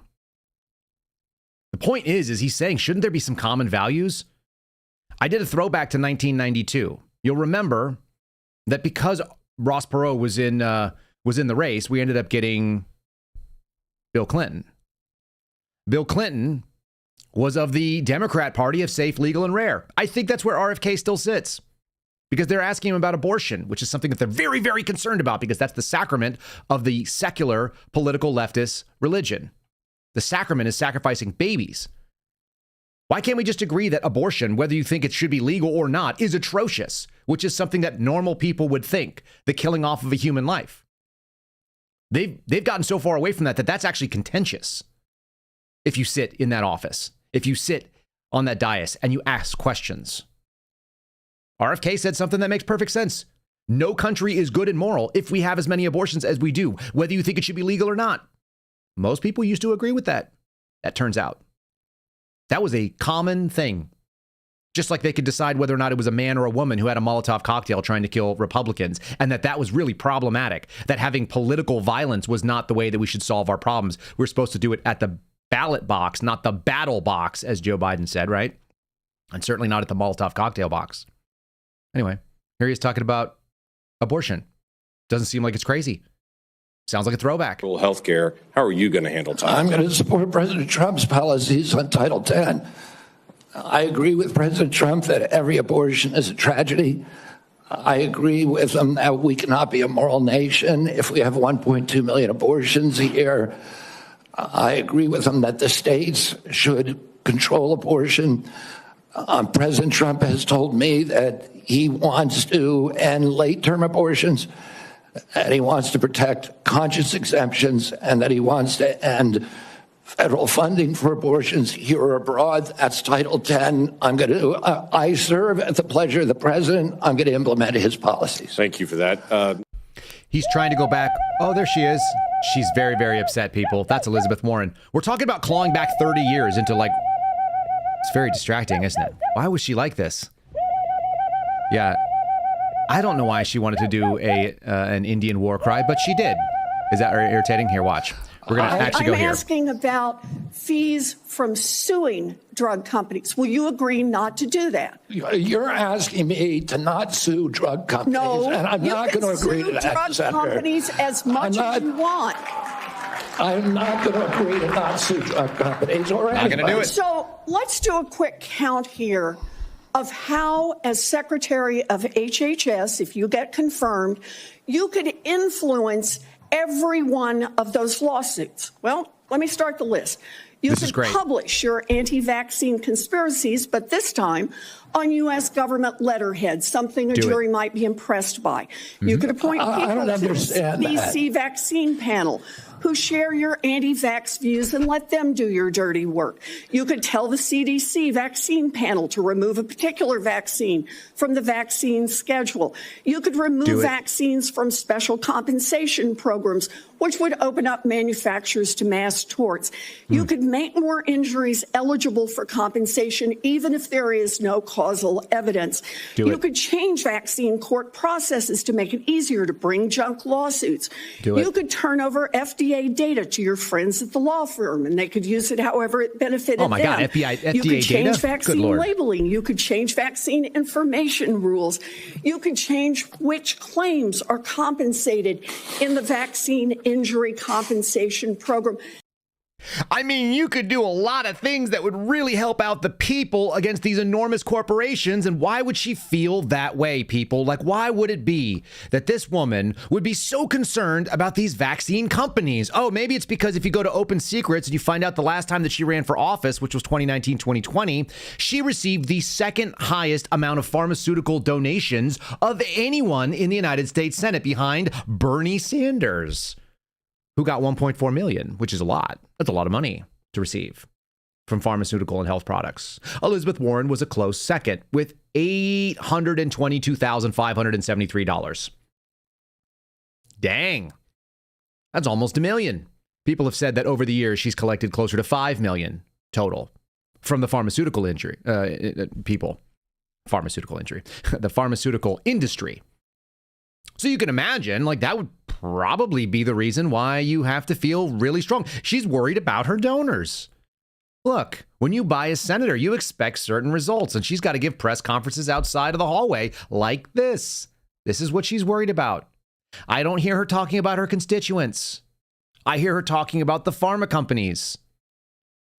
H: The point is he's saying, shouldn't there be some common values? I did a throwback to 1992. You'll remember that because Ross Perot was in the race, we ended up getting Bill Clinton. Bill Clinton was of the Democrat Party of safe, legal, and rare. I think that's where RFK still sits, because they're asking him about abortion, which is something that they're very, very concerned about, because that's the sacrament of the secular political leftist religion. The sacrament is sacrificing babies. Why can't we just agree that abortion, whether you think it should be legal or not, is atrocious, which is something that normal people would think, the killing off of a human life? They've gotten so far away from that that's actually contentious. If you sit in that office, if you sit on that dais and you ask questions. RFK said something that makes perfect sense. No country is good and moral if we have as many abortions as we do, whether you think it should be legal or not. Most people used to agree with that. That turns out. That was a common thing. Just like they could decide whether or not it was a man or a woman who had a Molotov cocktail trying to kill Republicans, and that was really problematic, that having political violence was not the way that we should solve our problems. We're supposed to do it at the ballot box, not the battle box, as Joe Biden said, right? And certainly not at the Molotov cocktail box. Anyway, here he is talking about abortion. Doesn't seem like it's crazy. Sounds like a throwback.
N: Health care. How are you going to handle Title
L: I'm going to support President Trump's policies on Title X. I agree with President Trump that every abortion is a tragedy. I agree with him that we cannot be a moral nation if we have 1.2 million abortions a year. I agree with him that the states should control abortion. President Trump has told me that he wants to end late-term abortions, and he wants to protect conscious exemptions, and that he wants to end federal funding for abortions here or abroad. That's Title X. I serve at the pleasure of the president. I'm going to implement his policies.
N: Thank you for that.
H: He's trying to go back. Oh, there she is. She's very, very upset, people. That's Elizabeth Warren. We're talking about clawing back 30 years into it's very distracting, isn't it? Why was she like this? Yeah. I don't know why she wanted to do an Indian war cry, but she did. Is that irritating? Here, watch. We're going to actually go here.
O: I'm asking about fees from suing drug companies. Will you agree not to do that?
L: You're asking me to not sue drug companies,
O: no,
L: and I'm not going to agree to that,
O: drug
L: Senator.
O: Companies as much as you want.
L: I'm not going to agree to not sue drug companies or anybody.
H: Not going to do it.
O: So let's do a quick count here of how, as Secretary of HHS, if you get confirmed, you could influence every one of those lawsuits. Well, let me start the list. You could publish your anti-vaccine conspiracies, but this time on U.S. government letterhead, something a jury might be impressed by. You could appoint people to the CDC vaccine panel who share your anti-vax views and let them do your dirty work. You could tell the CDC vaccine panel to remove a particular vaccine from the vaccine schedule. You could remove vaccines from special compensation programs, which would open up manufacturers to mass torts. You could make more injuries eligible for compensation, even if there is no causal evidence. You could change vaccine court processes to make it easier to bring junk lawsuits. You could turn over FDA data to your friends at the law firm, and they could use it however it benefited them.
H: Oh my God, FDA
O: you could change
H: data?
O: vaccine labeling. You could change vaccine information rules. You could change which claims are compensated in the vaccine injury compensation program.
H: I mean, you could do a lot of things that would really help out the people against these enormous corporations. And why would she feel that way, people? Like, why would it be that this woman would be so concerned about these vaccine companies? Oh, maybe it's because if you go to Open Secrets and you find out the last time that she ran for office, which was 2019, 2020, she received the second highest amount of pharmaceutical donations of anyone in the United States Senate, behind Bernie Sanders, who got 1.4 million, which is a lot. That's a lot of money to receive from pharmaceutical and health products. Elizabeth Warren was a close second with $822,573. Dang. That's almost $1 million. People have said that over the years, she's collected closer to $5 million total from the pharmaceutical injury, the pharmaceutical industry. So you can imagine, like, that would probably be the reason why you have to feel really strong. She's worried about her donors. Look, when you buy a senator, you expect certain results, and she's got to give press conferences outside of the hallway like this. This is what she's worried about. I don't hear her talking about her constituents. I hear her talking about the pharma companies.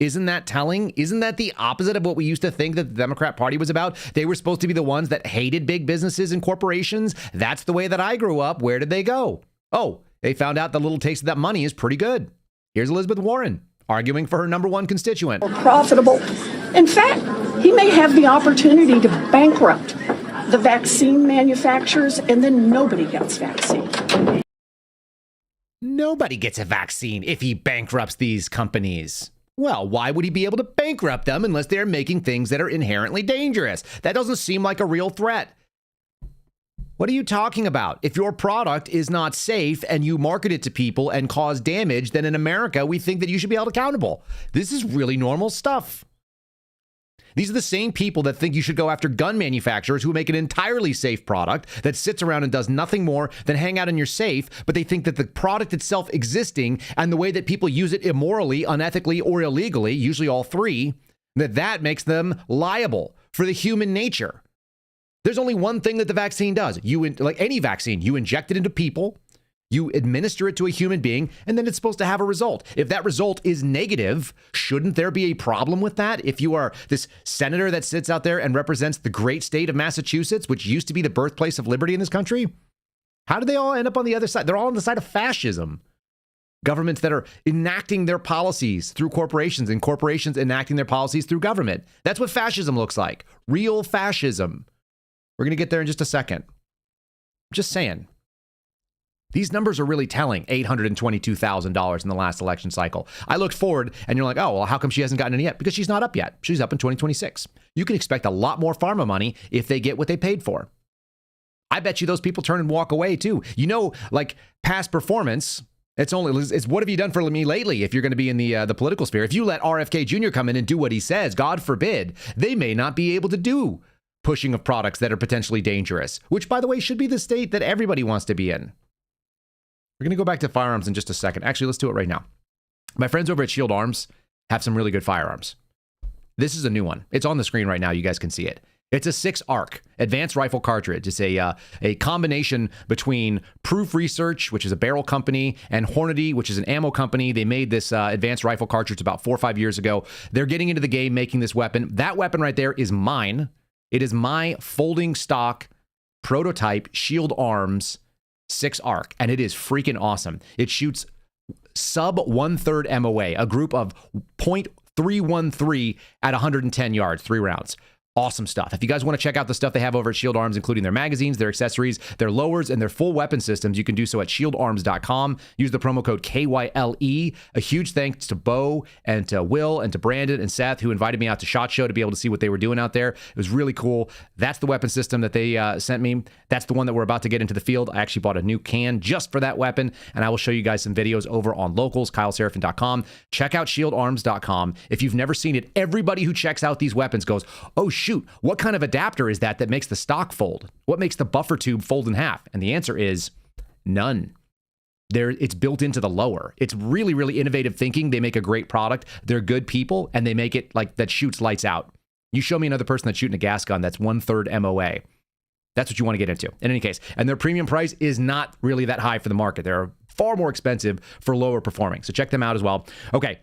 H: Isn't that telling? Isn't that the opposite of what we used to think that the Democrat Party was about? They were supposed to be the ones that hated big businesses and corporations. That's the way that I grew up. Where did they go? Oh, they found out the little taste of that money is pretty good. Here's Elizabeth Warren arguing for her number one constituent.
O: Profitable. In fact, he may have the opportunity to bankrupt the vaccine manufacturers, and then nobody gets vaccine.
H: Nobody gets a vaccine if he bankrupts these companies. Well, why would he be able to bankrupt them unless they're making things that are inherently dangerous? That doesn't seem like a real threat. What are you talking about? If your product is not safe and you market it to people and cause damage, then in America, we think that you should be held accountable. This is really normal stuff. These are the same people that think you should go after gun manufacturers who make an entirely safe product that sits around and does nothing more than hang out in your safe, but they think that the product itself existing and the way that people use it immorally, unethically, or illegally, usually all three, that makes them liable for the human nature. There's only one thing that the vaccine does. Like any vaccine, you inject it into people, you administer it to a human being, and then it's supposed to have a result. If that result is negative, shouldn't there be a problem with that? If you are this senator that sits out there and represents the great state of Massachusetts, which used to be the birthplace of liberty in this country, how do they all end up on the other side? They're all on the side of fascism. Governments that are enacting their policies through corporations and corporations enacting their policies through government. That's what fascism looks like. Real fascism. We're going to get there in just a second. Just saying. These numbers are really telling. $822,000 in the last election cycle. I looked forward and you're like, oh, well, how come she hasn't gotten any yet? Because she's not up yet. She's up in 2026. You can expect a lot more pharma money if they get what they paid for. I bet you those people turn and walk away too. You know, like past performance, it's what have you done for me lately if you're going to be in the political sphere? If you let RFK Jr. come in and do what he says, God forbid, they may not be able to do pushing of products that are potentially dangerous, which, by the way, should be the state that everybody wants to be in. We're going to go back to firearms in just a second. Actually, let's do it right now. My friends over at Shield Arms have some really good firearms. This is a new one. It's on the screen right now. You guys can see it. It's a 6-ARC advanced rifle cartridge. It's a combination between Proof Research, which is a barrel company, and Hornady, which is an ammo company. They made this advanced rifle cartridge about 4 or 5 years ago. They're getting into the game making this weapon. That weapon right there is mine. It is my folding stock prototype Shield Arms 6-ARC, and it is freaking awesome. It shoots sub 1/3 MOA, a group of .313 at 110 yards, 3 rounds. Awesome stuff. If you guys want to check out the stuff they have over at Shield Arms, including their magazines, their accessories, their lowers, and their full weapon systems, you can do so at shieldarms.com. Use the promo code KYLE. A huge thanks to Bo and to Will and to Brandon and Seth, who invited me out to SHOT Show to be able to see what they were doing out there. It was really cool. That's the weapon system that they sent me. That's the one that we're about to get into the field. I actually bought a new can just for that weapon, and I will show you guys some videos over on locals, KyleSeraphin.com. Check out shieldarms.com. If you've never seen it, everybody who checks out these weapons goes, oh, shoot, what kind of adapter is that makes the stock fold? What makes the buffer tube fold in half? And the answer is none. It's built into the lower. It's really, really innovative thinking. They make a great product. They're good people, and they make it like that shoots lights out. You show me another person that's shooting a gas gun that's 1/3 MOA. That's what you want to get into. In any case, and their premium price is not really that high for the market. They're far more expensive for lower performing. So check them out as well. Okay.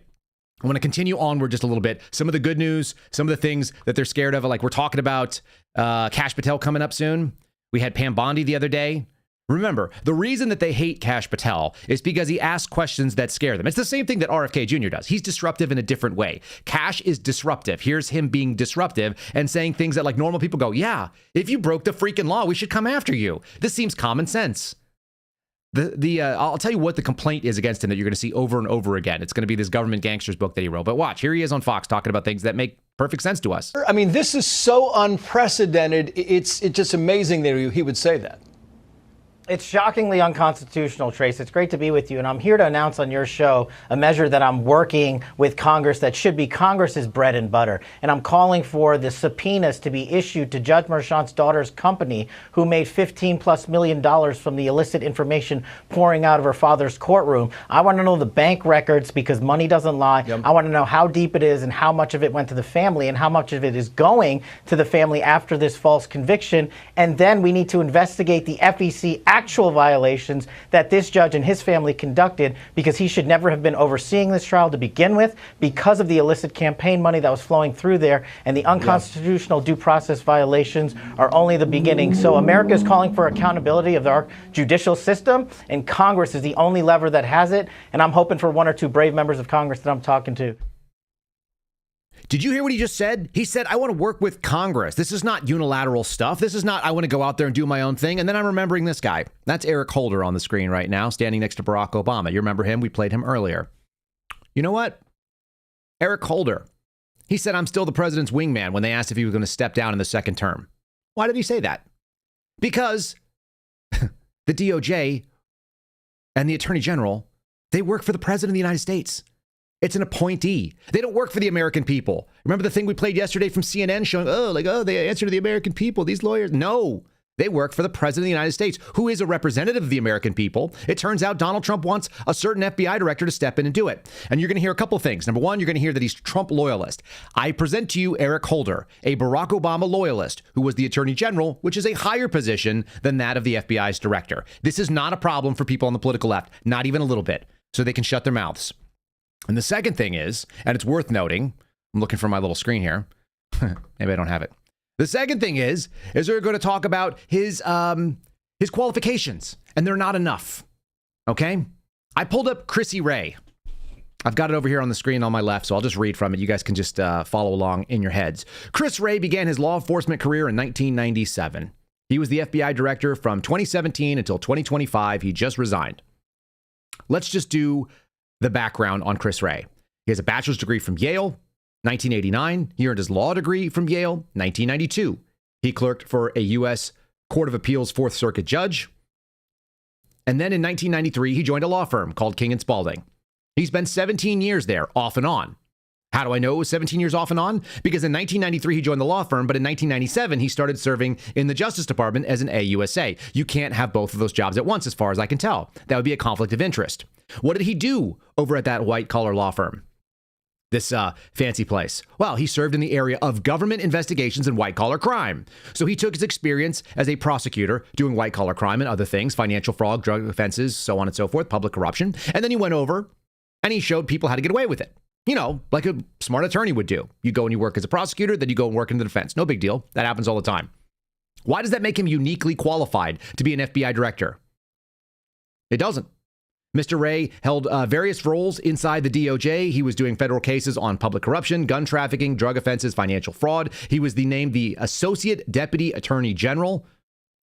H: I want to continue onward just a little bit. Some of the good news, some of the things that they're scared of, like we're talking about Kash Patel coming up soon. We had Pam Bondi the other day. Remember, the reason that they hate Kash Patel is because he asks questions that scare them. It's the same thing that RFK Jr. does. He's disruptive in a different way. Kash is disruptive. Here's him being disruptive and saying things that like normal people go, yeah, if you broke the freaking law, we should come after you. This seems common sense. I'll tell you what the complaint is against him that you're going to see over and over again. It's going to be this government gangsters book that he wrote. But watch, here he is on Fox talking about things that make perfect sense to us.
P: I mean, this is so unprecedented. It's just amazing that he would say that.
Q: It's shockingly unconstitutional, Trace. It's great to be with you, and I'm here to announce on your show a measure that I'm working with Congress that should be Congress's bread and butter. And I'm calling for the subpoenas to be issued to Judge Merchant's daughter's company, who made $15+ million from the illicit information pouring out of her father's courtroom. I want to know the bank records because money doesn't lie. Yep. I want to know how deep it is and how much of it went to the family and how much of it is going to the family after this false conviction. And then we need to investigate the FEC actual violations that this judge and his family conducted, because he should never have been overseeing this trial to begin with because of the illicit campaign money that was flowing through there, and the unconstitutional due process violations are only the beginning. So America is calling for accountability of our judicial system, and Congress is the only lever that has it, and I'm hoping for one or two brave members of Congress that I'm talking to.
H: Did you hear what he just said? He said, I want to work with Congress. This is not unilateral stuff. This is not, I want to go out there and do my own thing. And then I'm remembering this guy. That's Eric Holder on the screen right now, standing next to Barack Obama. You remember him? We played him earlier. You know what? Eric Holder. He said, I'm still the president's wingman when they asked if he was going to step down in the second term. Why did he say that? Because the DOJ and the Attorney General, they work for the President of the United States. It's an appointee. They don't work for the American people. Remember the thing we played yesterday from CNN showing, they answer to the American people, these lawyers? No, they work for the President of the United States, who is a representative of the American people. It turns out Donald Trump wants a certain FBI director to step in and do it. And you're going to hear a couple of things. Number one, you're going to hear that he's Trump loyalist. I present to you Eric Holder, a Barack Obama loyalist, who was the Attorney General, which is a higher position than that of the FBI's director. This is not a problem for people on the political left, not even a little bit, so they can shut their mouths. And the second thing is, and it's worth noting, I'm looking for my little screen here. Maybe I don't have it. The second thing is they're going to talk about his qualifications, and they're not enough. Okay? I pulled up Chrissy Ray. I've got it over here on the screen on my left, so I'll just read from it. You guys can just follow along in your heads. Chris Ray began his law enforcement career in 1997. He was the FBI director from 2017 until 2025. He just resigned. Let's just do the background on Chris Ray. He has a bachelor's degree from Yale, 1989. He earned his law degree from Yale, 1992. He clerked for a U.S. Court of Appeals Fourth Circuit judge. And then in 1993, he joined a law firm called King & Spalding. He spent 17 years there, off and on. How do I know it was 17 years off and on? Because in 1993, he joined the law firm, but in 1997, he started serving in the Justice Department as an AUSA. You can't have both of those jobs at once, as far as I can tell. That would be a conflict of interest. What did he do over at that white-collar law firm? This fancy place. Well, he served in the area of government investigations and white-collar crime. So he took his experience as a prosecutor doing white-collar crime and other things, financial fraud, drug offenses, so on and so forth, public corruption. And then he went over and he showed people how to get away with it. You know, like a smart attorney would do. You go and you work as a prosecutor, then you go and work in the defense. No big deal. That happens all the time. Why does that make him uniquely qualified to be an FBI director? It doesn't. Mr. Ray held various roles inside the DOJ. He was doing federal cases on public corruption, gun trafficking, drug offenses, financial fraud. He was named the Associate Deputy Attorney General.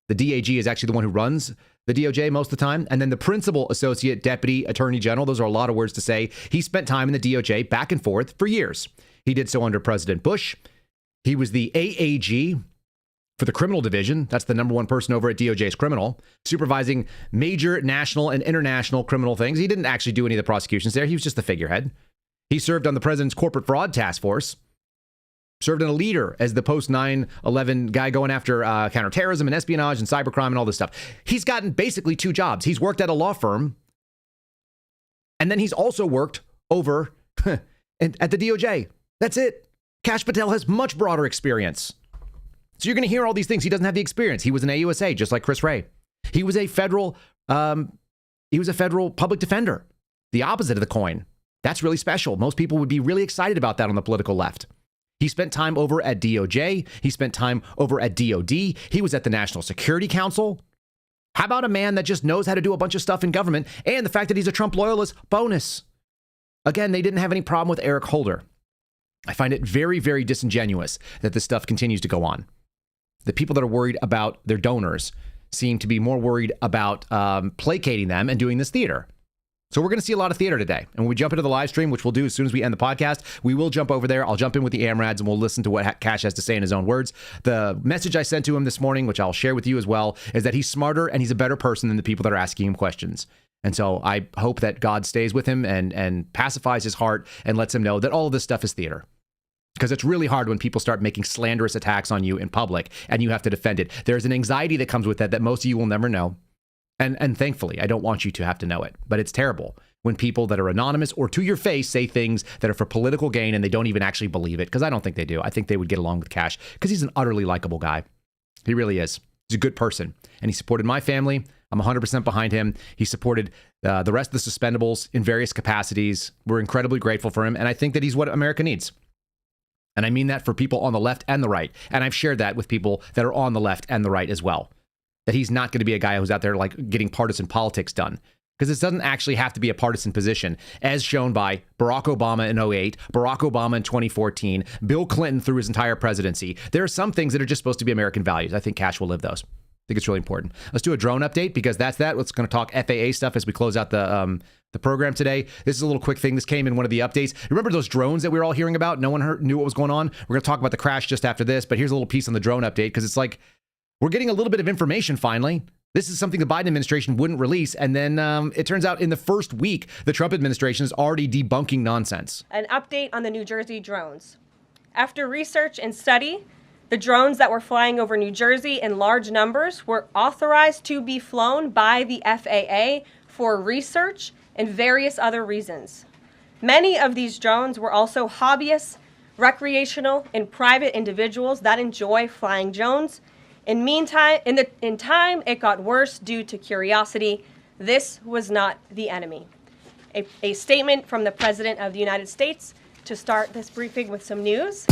H: The DAG is actually the one who runs the DOJ most of the time. And then the Principal Associate Deputy Attorney General. Those are a lot of words to say. He spent time in the DOJ back and forth for years. He did so under President Bush. He was the AAG for the criminal division. That's the number one person over at DOJ's criminal, supervising major national and international criminal things. He didn't actually do any of the prosecutions there. He was just the figurehead. He served on the president's corporate fraud task force, served in a leader as the post 9/11 guy going after counterterrorism and espionage and cybercrime and all this stuff. He's gotten basically two jobs. He's worked at a law firm, and then he's also worked over at the DOJ. That's it. Kash Patel has much broader experience. So you're going to hear all these things. He doesn't have the experience. He was an AUSA, just like Chris Ray. He was a federal public defender. The opposite of the coin. That's really special. Most people would be really excited about that on the political left. He spent time over at DOJ. He spent time over at DOD. He was at the National Security Council. How about a man that just knows how to do a bunch of stuff in government, and the fact that he's a Trump loyalist? Bonus. Again, they didn't have any problem with Eric Holder. I find it very, very disingenuous that this stuff continues to go on. The people that are worried about their donors seem to be more worried about placating them and doing this theater. So we're going to see a lot of theater today. And when we jump into the live stream, which we'll do as soon as we end the podcast, we will jump over there. I'll jump in with the AMRADs and we'll listen to what Kash has to say in his own words. The message I sent to him this morning, which I'll share with you as well, is that he's smarter and he's a better person than the people that are asking him questions. And so I hope that God stays with him and pacifies his heart and lets him know that all of this stuff is theater. Because it's really hard when people start making slanderous attacks on you in public and you have to defend it. There's an anxiety that comes with that most of you will never know. And thankfully, I don't want you to have to know it. But it's terrible when people that are anonymous or to your face say things that are for political gain and they don't even actually believe it. Because I don't think they do. I think they would get along with Kash because he's an utterly likable guy. He really is. He's a good person. And he supported my family. I'm 100% behind him. He supported the rest of the suspendables in various capacities. We're incredibly grateful for him, and I think that he's what America needs. And I mean that for people on the left and the right. And I've shared that with people that are on the left and the right as well. That he's not going to be a guy who's out there like getting partisan politics done. Because this doesn't actually have to be a partisan position, as shown by Barack Obama in 2008, Barack Obama in 2014, Bill Clinton through his entire presidency. There are some things that are just supposed to be American values. I think Cash will live those. I think it's really important. Let's do a drone update because that's that. Let's going to talk FAA stuff as we close out the program today. This is a little quick thing. This came in one of the updates. Remember those drones that we were all hearing about? No one knew what was going on. We're going to talk about the crash just after this, but here's a little piece on the drone update because it's like we're getting a little bit of information finally. This is something the Biden administration wouldn't release. And then it turns out in the first week, the Trump administration is already debunking nonsense.
R: An update on the New Jersey drones. After research and study, the drones that were flying over New Jersey in large numbers were authorized to be flown by the FAA for research and various other reasons. Many of these drones were also hobbyists, recreational, and private individuals that enjoy flying drones. In time, it got worse due to curiosity. This was not the enemy. A statement from the President of the United States to start this briefing with some news.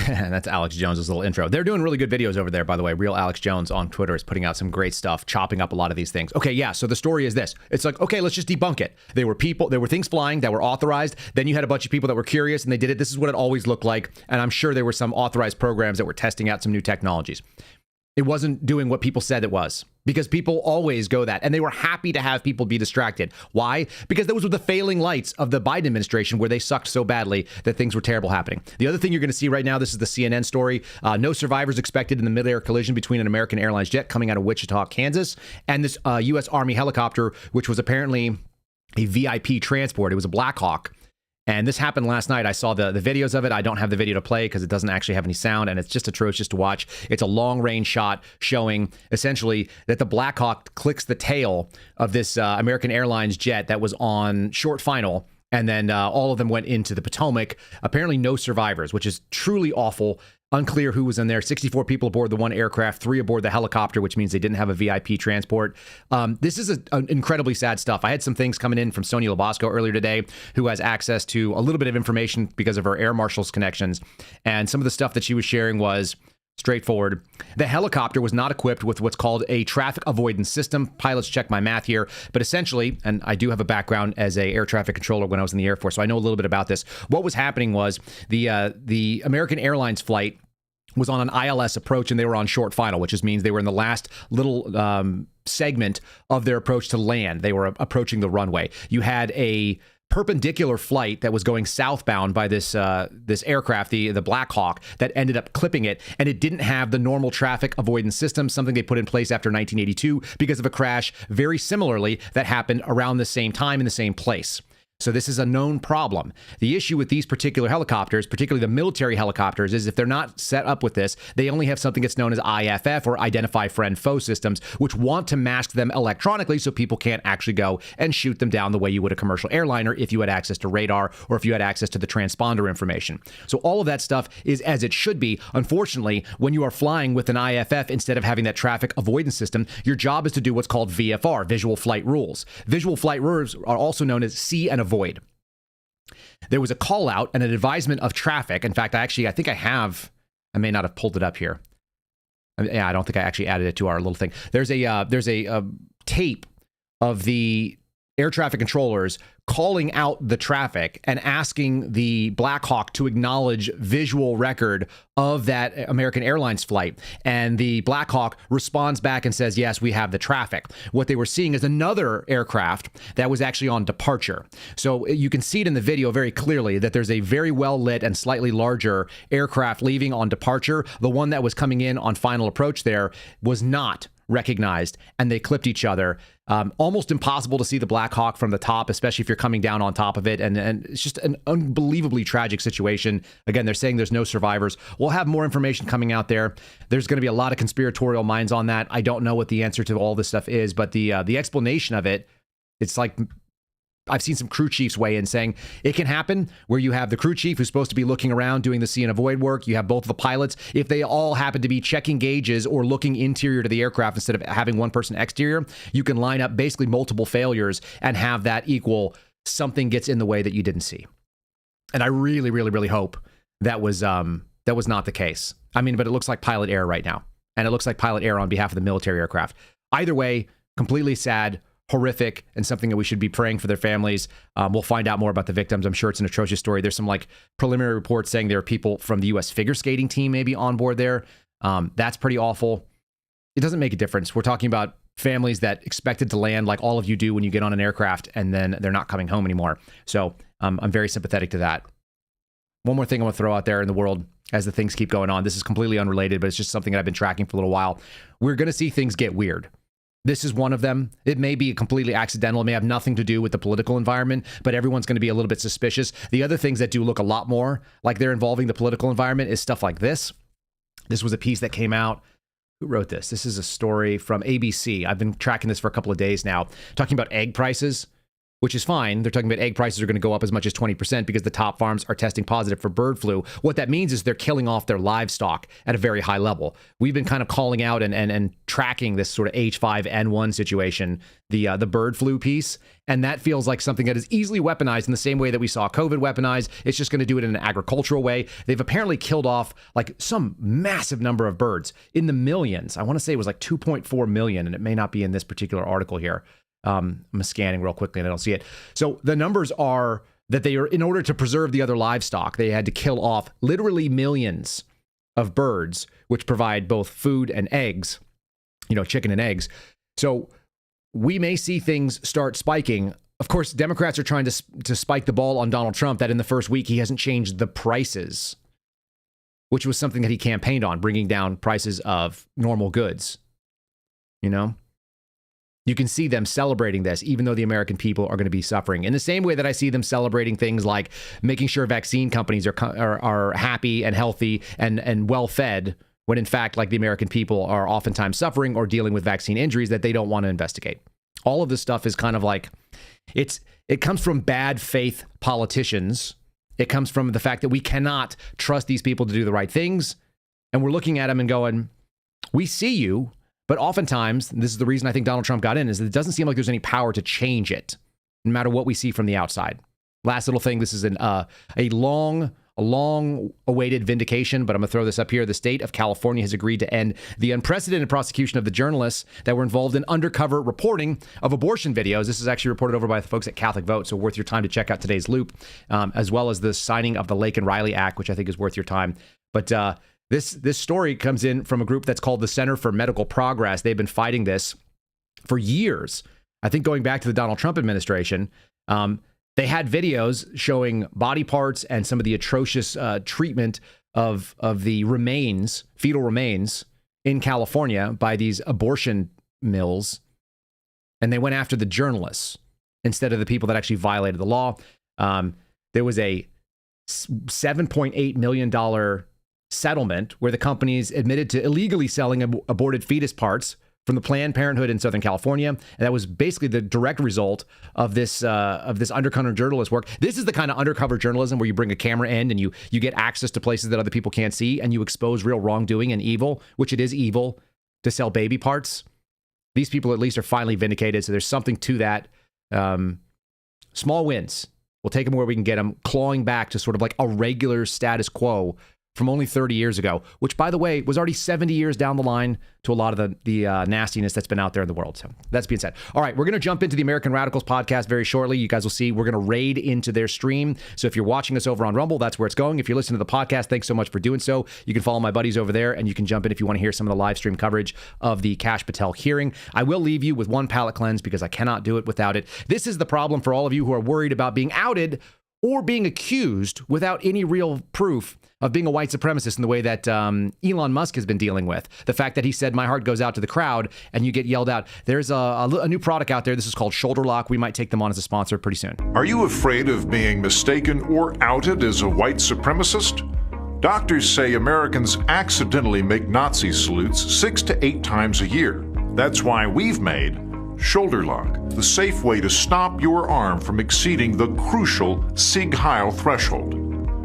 H: That's Alex Jones's little intro. They're doing really good videos over there, by the way. Real Alex Jones on Twitter is putting out some great stuff, chopping up a lot of these things. Okay, yeah, so the story is this. It's like, okay, let's just debunk it. There were things flying that were authorized. Then you had a bunch of people that were curious and they did it. This is what it always looked like. And I'm sure there were some authorized programs that were testing out some new technologies. It wasn't doing what people said it was because people always go that. And they were happy to have people be distracted. Why? Because those were the failing lights of the Biden administration where they sucked so badly that things were terrible happening. The other thing you're going to see right now, this is the CNN story. No survivors expected in the mid-air collision between an American Airlines jet coming out of Wichita, Kansas, and this U.S. Army helicopter, which was apparently a VIP transport. It was a Black Hawk. And this happened last night. I saw the videos of it. I don't have the video to play because it doesn't actually have any sound, and it's just atrocious to watch. It's a long-range shot showing essentially that the Black Hawk clicks the tail of this American Airlines jet that was on short final, and then all of them went into the Potomac. Apparently no survivors, which is truly awful. Unclear who was in there. 64 people aboard the one aircraft, 3 aboard the helicopter, which means they didn't have a VIP transport. This is an incredibly sad stuff. I had some things coming in from Sonia Labasco earlier today, who has access to a little bit of information because of her air marshal's connections. And some of the stuff that she was sharing was straightforward. The helicopter was not equipped with what's called a traffic avoidance system. Pilots check my math here, but essentially, and I do have a background as a air traffic controller when I was in the Air Force, so I know a little bit about this. What was happening was the American Airlines flight was on an ILS approach and they were on short final, which just means they were in the last little segment of their approach to land. They were approaching the runway. You had a perpendicular flight that was going southbound by this aircraft, the Black Hawk, that ended up clipping it, and it didn't have the normal traffic avoidance system, something they put in place after 1982 because of a crash very similarly that happened around the same time in the same place. So this is a known problem. The issue with these particular helicopters, particularly the military helicopters, is if they're not set up with this, they only have something that's known as IFF, or Identify Friend Foe systems, which want to mask them electronically so people can't actually go and shoot them down the way you would a commercial airliner if you had access to radar or if you had access to the transponder information. So all of that stuff is as it should be. Unfortunately, when you are flying with an IFF instead of having that traffic avoidance system, your job is to do what's called VFR, Visual Flight Rules. Visual Flight Rules are also known as See and Avoid. There was a call out and an advisement of traffic. In fact, I think I may not have pulled it up here. Yeah, I don't think I actually added it to our little thing. There's a tape of the air traffic controllers calling out the traffic and asking the Black Hawk to acknowledge visual record of that American Airlines flight. And the Black Hawk responds back and says, yes, we have the traffic. What they were seeing is another aircraft that was actually on departure. So you can see it in the video very clearly that there's a very well lit and slightly larger aircraft leaving on departure. The one that was coming in on final approach there was not recognized, and they clipped each other. Almost impossible to see the Black Hawk from the top, especially if you're coming down on top of it. And it's just an unbelievably tragic situation. Again, they're saying there's no survivors. We'll have more information coming out there. There's going to be a lot of conspiratorial minds on that. I don't know what the answer to all this stuff is, but the explanation of it, it's like I've seen some crew chiefs weigh in saying it can happen where you have the crew chief who's supposed to be looking around doing the see and avoid work. You have both of the pilots. If they all happen to be checking gauges or looking interior to the aircraft instead of having one person exterior, you can line up basically multiple failures and have that equal something gets in the way that you didn't see. And I really, really, really hope that was not the case. I mean, but it looks like pilot error right now. And it looks like pilot error on behalf of the military aircraft. Either way, completely sad, horrific, and something that we should be praying for their families. We'll find out more about the victims. I'm sure it's an atrocious story. There's some like preliminary reports saying there are people from the U.S. figure skating team maybe on board there. That's pretty awful. It doesn't make a difference. We're talking about families that expected to land like all of you do when you get on an aircraft and then they're not coming home anymore. So I'm very sympathetic to that. One more thing I want to throw out there in the world as the things keep going on. This is completely unrelated, but it's just something that I've been tracking for a little while. We're going to see things get weird. This is one of them. It may be completely accidental. It may have nothing to do with the political environment, but everyone's going to be a little bit suspicious. The other things that do look a lot more like they're involving the political environment is stuff like this. This was a piece that came out. Who wrote this? This is a story from ABC. I've been tracking this for a couple of days now, talking about egg prices, which is fine. They're talking about egg prices are going to go up as much as 20% because the top farms are testing positive for bird flu. What that means is they're killing off their livestock at a very high level. We've been kind of calling out and tracking this sort of H5N1 situation, the bird flu piece. And that feels like something that is easily weaponized in the same way that we saw COVID weaponized. It's just going to do it in an agricultural way. They've apparently killed off like some massive number of birds in the millions. I want to say it was like 2.4 million, and it may not be in this particular article here. I'm scanning real quickly and I don't see it. So the numbers are that they are, in order to preserve the other livestock, they had to kill off literally millions of birds, which provide both food and eggs, chicken and eggs. So we may see things start spiking. Of course, Democrats are trying to spike the ball on Donald Trump that in the first week he hasn't changed the prices, which was something that he campaigned on, bringing down prices of normal goods. You can see them celebrating this, even though the American people are going to be suffering. In the same way that I see them celebrating things like making sure vaccine companies are happy and healthy and well-fed, when in fact, like the American people are oftentimes suffering or dealing with vaccine injuries that they don't want to investigate. All of this stuff is kind of like, it comes from bad faith politicians. It comes from the fact that we cannot trust these people to do the right things. And we're looking at them and going, we see you. But oftentimes, this is the reason I think Donald Trump got in, is that it doesn't seem like there's any power to change it, no matter what we see from the outside. Last little thing, this is a long-awaited vindication, but I'm going to throw this up here. The state of California has agreed to end the unprecedented prosecution of the journalists that were involved in undercover reporting of abortion videos. This is actually reported over by the folks at Catholic Vote, so worth your time to check out today's loop, as well as the signing of the Lake and Riley Act, which I think is worth your time. But This story comes in from a group that's called the Center for Medical Progress. They've been fighting this for years. I think going back to the Donald Trump administration, they had videos showing body parts and some of the atrocious treatment of the remains, fetal remains in California by these abortion mills. And they went after the journalists instead of the people that actually violated the law. There was a $7.8 million settlement where the companies admitted to illegally selling aborted fetus parts from the Planned Parenthood in Southern California. And that was basically the direct result of this undercover journalist work. This is the kind of undercover journalism where you bring a camera in and you get access to places that other people can't see and you expose real wrongdoing and evil, which it is evil to sell baby parts. These people at least are finally vindicated. So there's something to that. Small wins. We'll take them where we can get them, clawing back to sort of like a regular status quo from only 30 years ago, which, by the way, was already 70 years down the line to a lot of the nastiness that's been out there in the world. So that's being said. All right, we're going to jump into the American Radicals podcast very shortly. You guys will see we're going to raid into their stream. So if you're watching us over on Rumble, that's where it's going. If you're listening to the podcast, thanks so much for doing so. You can follow my buddies over there, and you can jump in if you want to hear some of the live stream coverage of the Kash Patel hearing. I will leave you with one palate cleanse because I cannot do it without it. This is the problem for all of you who are worried about being outed or being accused without any real proof of being a white supremacist in the way that Elon Musk has been dealing with. The fact that he said, my heart goes out to the crowd, and you get yelled out. There's a new product out there. This is called Shoulder Lock. We might take them on as a sponsor pretty soon.
S: Are you afraid of being mistaken or outed as a white supremacist? Doctors say Americans accidentally make Nazi salutes 6 to 8 times a year. That's why we've made Shoulder lock, the safe way to stop your arm from exceeding the crucial Sieg Heil threshold.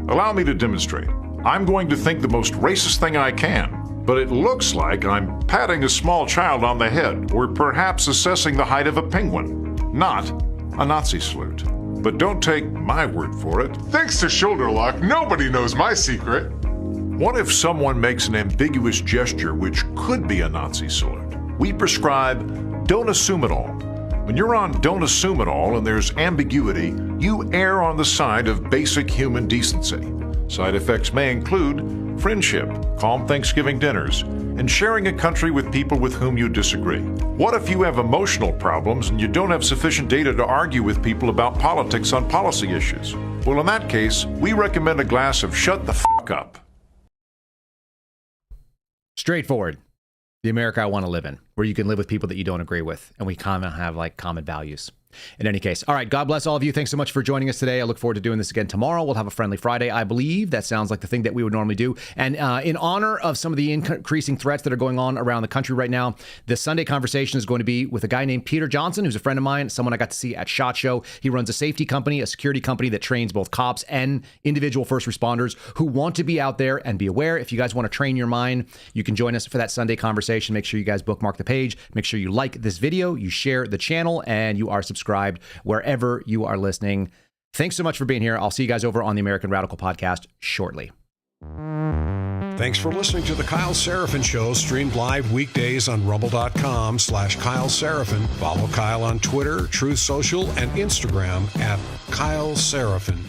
S: Allow me to demonstrate. I'm going to think the most racist thing I can, but it looks like I'm patting a small child on the head or perhaps assessing the height of a penguin, not a Nazi salute. But don't take my word for it.
E: Thanks to shoulder lock, nobody knows my secret.
S: What if someone makes an ambiguous gesture which could be a Nazi salute? We prescribe don't assume it all. When you're on don't assume it all and there's ambiguity, you err on the side of basic human decency. Side effects may include friendship, calm Thanksgiving dinners, and sharing a country with people with whom you disagree. What if you have emotional problems and you don't have sufficient data to argue with people about politics on policy issues? Well, in that case, we recommend a glass of shut the fuck up.
H: Straightforward. The America I want to live in, where you can live with people that you don't agree with, and we kind of have like common values. In any case, all right, God bless all of you. Thanks so much for joining us today. I look forward to doing this again tomorrow. We'll have a Friendly Friday, I believe. That sounds like the thing that we would normally do. And in honor of some of the increasing threats that are going on around the country right now, this Sunday conversation is going to be with a guy named Peter Johnson, who's a friend of mine, someone I got to see at SHOT Show. He runs a safety company, a security company that trains both cops and individual first responders who want to be out there and be aware. If you guys want to train your mind, you can join us for that Sunday conversation. Make sure you guys bookmark the page. Make sure you like this video, you share the channel, and you are subscribed wherever you are listening. Thanks so much for being here. I'll see you guys over on the American Radical Podcast shortly.
G: Thanks for listening to the Kyle Seraphin Show, streamed live weekdays on rumble.com/Kyle Seraphin. Follow Kyle on Twitter, Truth Social, and Instagram at Kyle Seraphin.